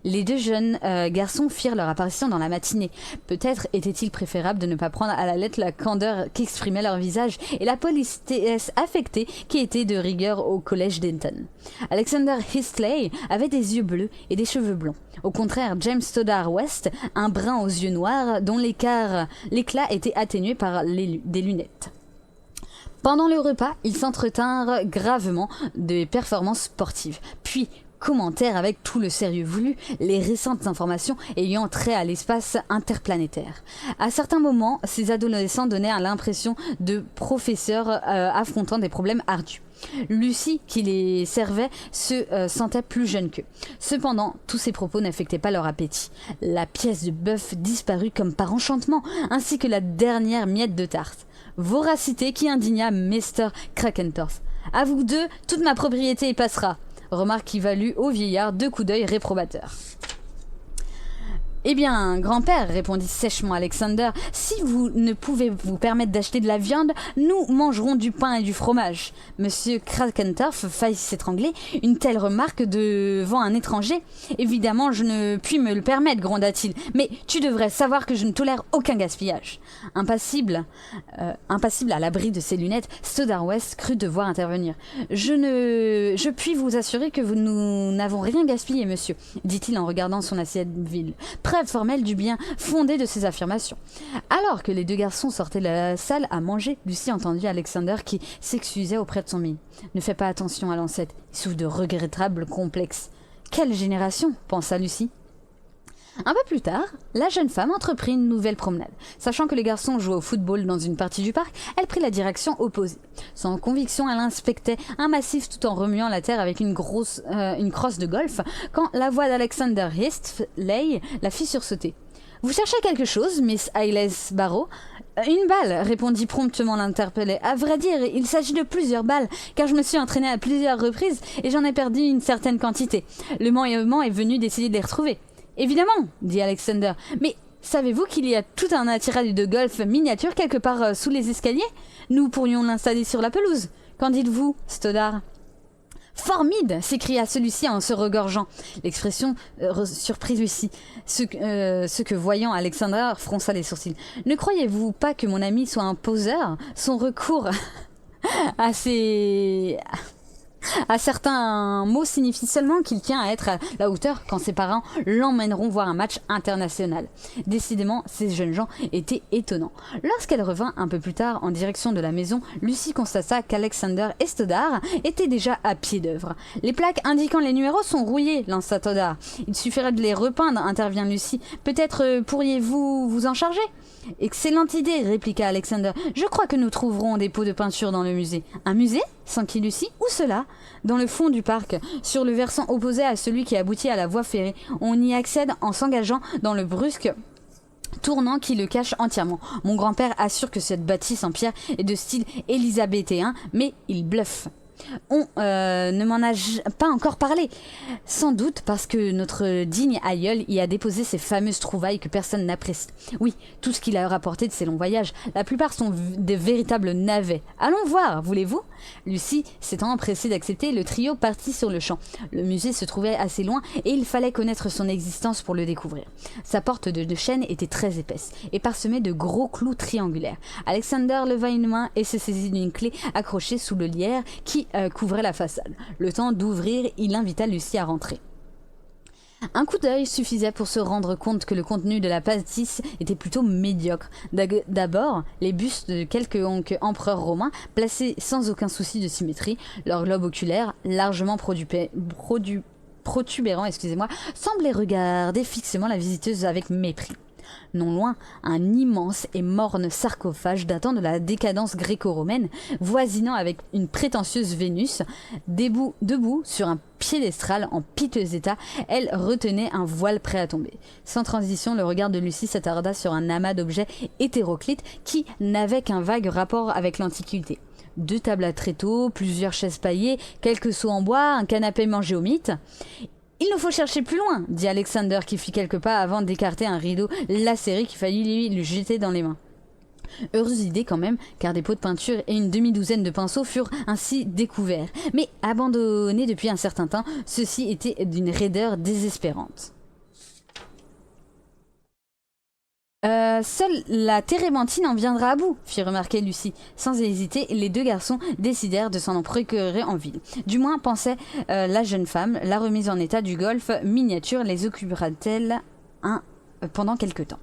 Les deux jeunes garçons firent leur apparition dans la matinée. Peut-être était-il préférable de ne pas prendre à la lettre la candeur qu'exprimait leur visage et la politesse affectée qui était de rigueur au collège Denton. Alexander Heasley avait des yeux bleus et des cheveux blonds. Au contraire, James Stoddard West, un brun aux yeux noirs dont l'éclat était atténué par des lunettes. Pendant le repas, ils s'entretinrent gravement des performances sportives. Puis, commentèrent avec tout le sérieux voulu les récentes informations ayant trait à l'espace interplanétaire. À certains moments, ces adolescents donnaient l'impression de professeurs affrontant des problèmes ardus. Lucy, qui les servait, se sentait plus jeune qu'eux. Cependant, tous ces propos n'affectaient pas leur appétit. La pièce de bœuf disparut comme par enchantement, ainsi que la dernière miette de tarte. Voracité qui indigna Mr. Krakentorff. « À vous deux, toute ma propriété y passera !» Remarque qui valut au vieillard 2 coups d'œil réprobateurs. Eh bien, grand-père, répondit sèchement Alexander, si vous ne pouvez vous permettre d'acheter de la viande, nous mangerons du pain et du fromage. Monsieur Krakentorff faillit s'étrangler. Une telle remarque devant un étranger. Évidemment, je ne puis me le permettre, gronda-t-il. Mais tu devrais savoir que je ne tolère aucun gaspillage. Impassible à l'abri de ses lunettes, Stoddard West crut devoir intervenir. Je puis vous assurer que nous n'avons rien gaspillé, monsieur, dit-il en regardant son assiette vide. Preuve formelle du bien fondé de ces affirmations. Alors que les deux garçons sortaient de la salle à manger, Lucy entendit Alexander qui s'excusait auprès de son mari. Ne fais pas attention à l'ancêtre, il souffre de regrettables complexes. Quelle génération, pensa Lucy. Un peu plus tard, la jeune femme entreprit une nouvelle promenade. Sachant que les garçons jouaient au football dans une partie du parc, elle prit la direction opposée. Sans conviction, elle inspectait un massif tout en remuant la terre avec une crosse de golf, quand la voix d'Alexander Heasley la fit sursauter. « Vous cherchez quelque chose, Miss Ailes Barrow ?»« Une balle, répondit promptement l'interpellé. À vrai dire, il s'agit de plusieurs balles, car je me suis entraîné à plusieurs reprises et j'en ai perdu une certaine quantité. Le moment est venu d'essayer de les retrouver. Évidemment, dit Alexander, mais savez-vous qu'il y a tout un attirail de golf miniature quelque part sous les escaliers? Nous pourrions l'installer sur la pelouse. Qu'en dites-vous, Stoddard? Formide, s'écria celui-ci en se regorgeant. L'expression surprit Lucy, ce que voyant Alexander fronça les sourcils. Ne croyez-vous pas que mon ami soit un poseur? Son recours à certains mots signifie seulement qu'il tient à être à la hauteur quand ses parents l'emmèneront voir un match international. Décidément, ces jeunes gens étaient étonnants. Lorsqu'elle revint un peu plus tard en direction de la maison, Lucy constata qu'Alexander et Stoddard étaient déjà à pied d'œuvre. Les plaques indiquant les numéros sont rouillées, lança Stoddard. Il suffirait de les repeindre, intervient Lucy. Peut-être pourriez-vous vous en charger? Excellente idée, répliqua Alexander. Je crois que nous trouverons des pots de peinture dans le musée. Un musée? S'enquit Lucy. Où cela? Dans le fond du parc, sur le versant opposé à celui qui aboutit à la voie ferrée. On y accède en s'engageant dans le brusque tournant qui le cache entièrement. Mon grand-père assure que cette bâtisse en pierre est de style élisabéthéen, mais il bluffe. On ne m'en a pas encore parlé. Sans doute parce que notre digne aïeul y a déposé ces fameuses trouvailles que personne n'apprécie. Oui, tout ce qu'il a rapporté de ses longs voyages. La plupart sont des véritables navets. Allons voir, voulez-vous? Lucy, s'étant empressée d'accepter, le trio partit sur le champ. Le musée se trouvait assez loin et il fallait connaître son existence pour le découvrir. Sa porte de chêne était très épaisse et parsemée de gros clous triangulaires. Alexander leva une main et se saisit d'une clé accrochée sous le lierre qui couvrait la façade. Le temps d'ouvrir, il invita Lucy à rentrer. Un coup d'œil suffisait pour se rendre compte que le contenu de la bâtisse était plutôt médiocre. D'abord, les bustes de quelques empereurs romains, placés sans aucun souci de symétrie, leurs globes oculaires, largement protubérants, semblaient regarder fixement la visiteuse avec mépris. Non loin, un immense et morne sarcophage datant de la décadence gréco-romaine, voisinant avec une prétentieuse Vénus, debout sur un piédestal en piteux état, elle retenait un voile prêt à tomber. Sans transition, le regard de Lucie s'attarda sur un amas d'objets hétéroclites qui n'avaient qu'un vague rapport avec l'Antiquité. 2 tables à tréteaux, plusieurs chaises paillées, quelques seaux en bois, un canapé mangé au mythe. « Il nous faut chercher plus loin !» dit Alexander qui fit quelques pas avant d'écarter un rideau lacéré qu'il fallut lui jeter dans les mains. Heureuse idée quand même, car des pots de peinture et une demi-douzaine de pinceaux furent ainsi découverts. Mais abandonnés depuis un certain temps, ceux-ci étaient d'une raideur désespérante. Seule la térébenthine en viendra à bout, fit remarquer Lucie. Sans hésiter, les 2 garçons décidèrent de s'en procurer en ville. Du moins, pensait la jeune femme, la remise en état du golf miniature les occupera-t-elle pendant quelque temps.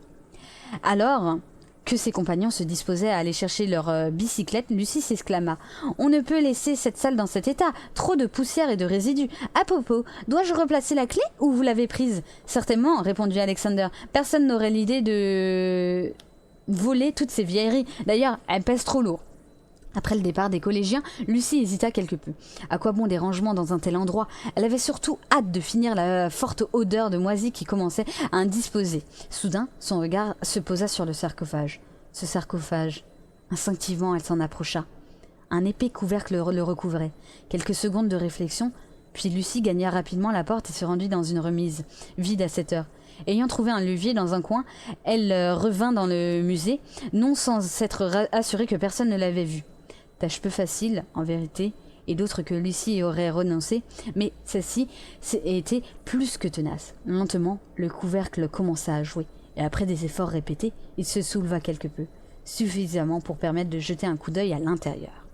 Alors que ses compagnons se disposaient à aller chercher leur bicyclette, Lucie s'exclama. « On ne peut laisser cette salle dans cet état. Trop de poussière et de résidus. À propos, dois-je replacer la clé ou vous l'avez prise ?»« Certainement, répondit Alexander. Personne n'aurait l'idée de voler toutes ces vieilleries. D'ailleurs, elles pèsent trop lourd. » Après le départ des collégiens, Lucie hésita quelque peu. À quoi bon des rangements dans un tel endroit? Elle avait surtout hâte de finir la forte odeur de moisi qui commençait à indisposer. Soudain, son regard se posa sur le sarcophage. Ce sarcophage. Instinctivement, elle s'en approcha. Un épais couvercle le recouvrait. Quelques secondes de réflexion, puis Lucie gagna rapidement la porte et se rendit dans une remise, vide à cette heure. Ayant trouvé un levier dans un coin, elle revint dans le musée, non sans s'être assurée que personne ne l'avait vue. Tâche peu facile, en vérité, et d'autres que Lucie aurait renoncé, mais celle-ci était plus que tenace. Lentement, le couvercle commença à jouer, et après des efforts répétés, il se souleva quelque peu, suffisamment pour permettre de jeter un coup d'œil à l'intérieur.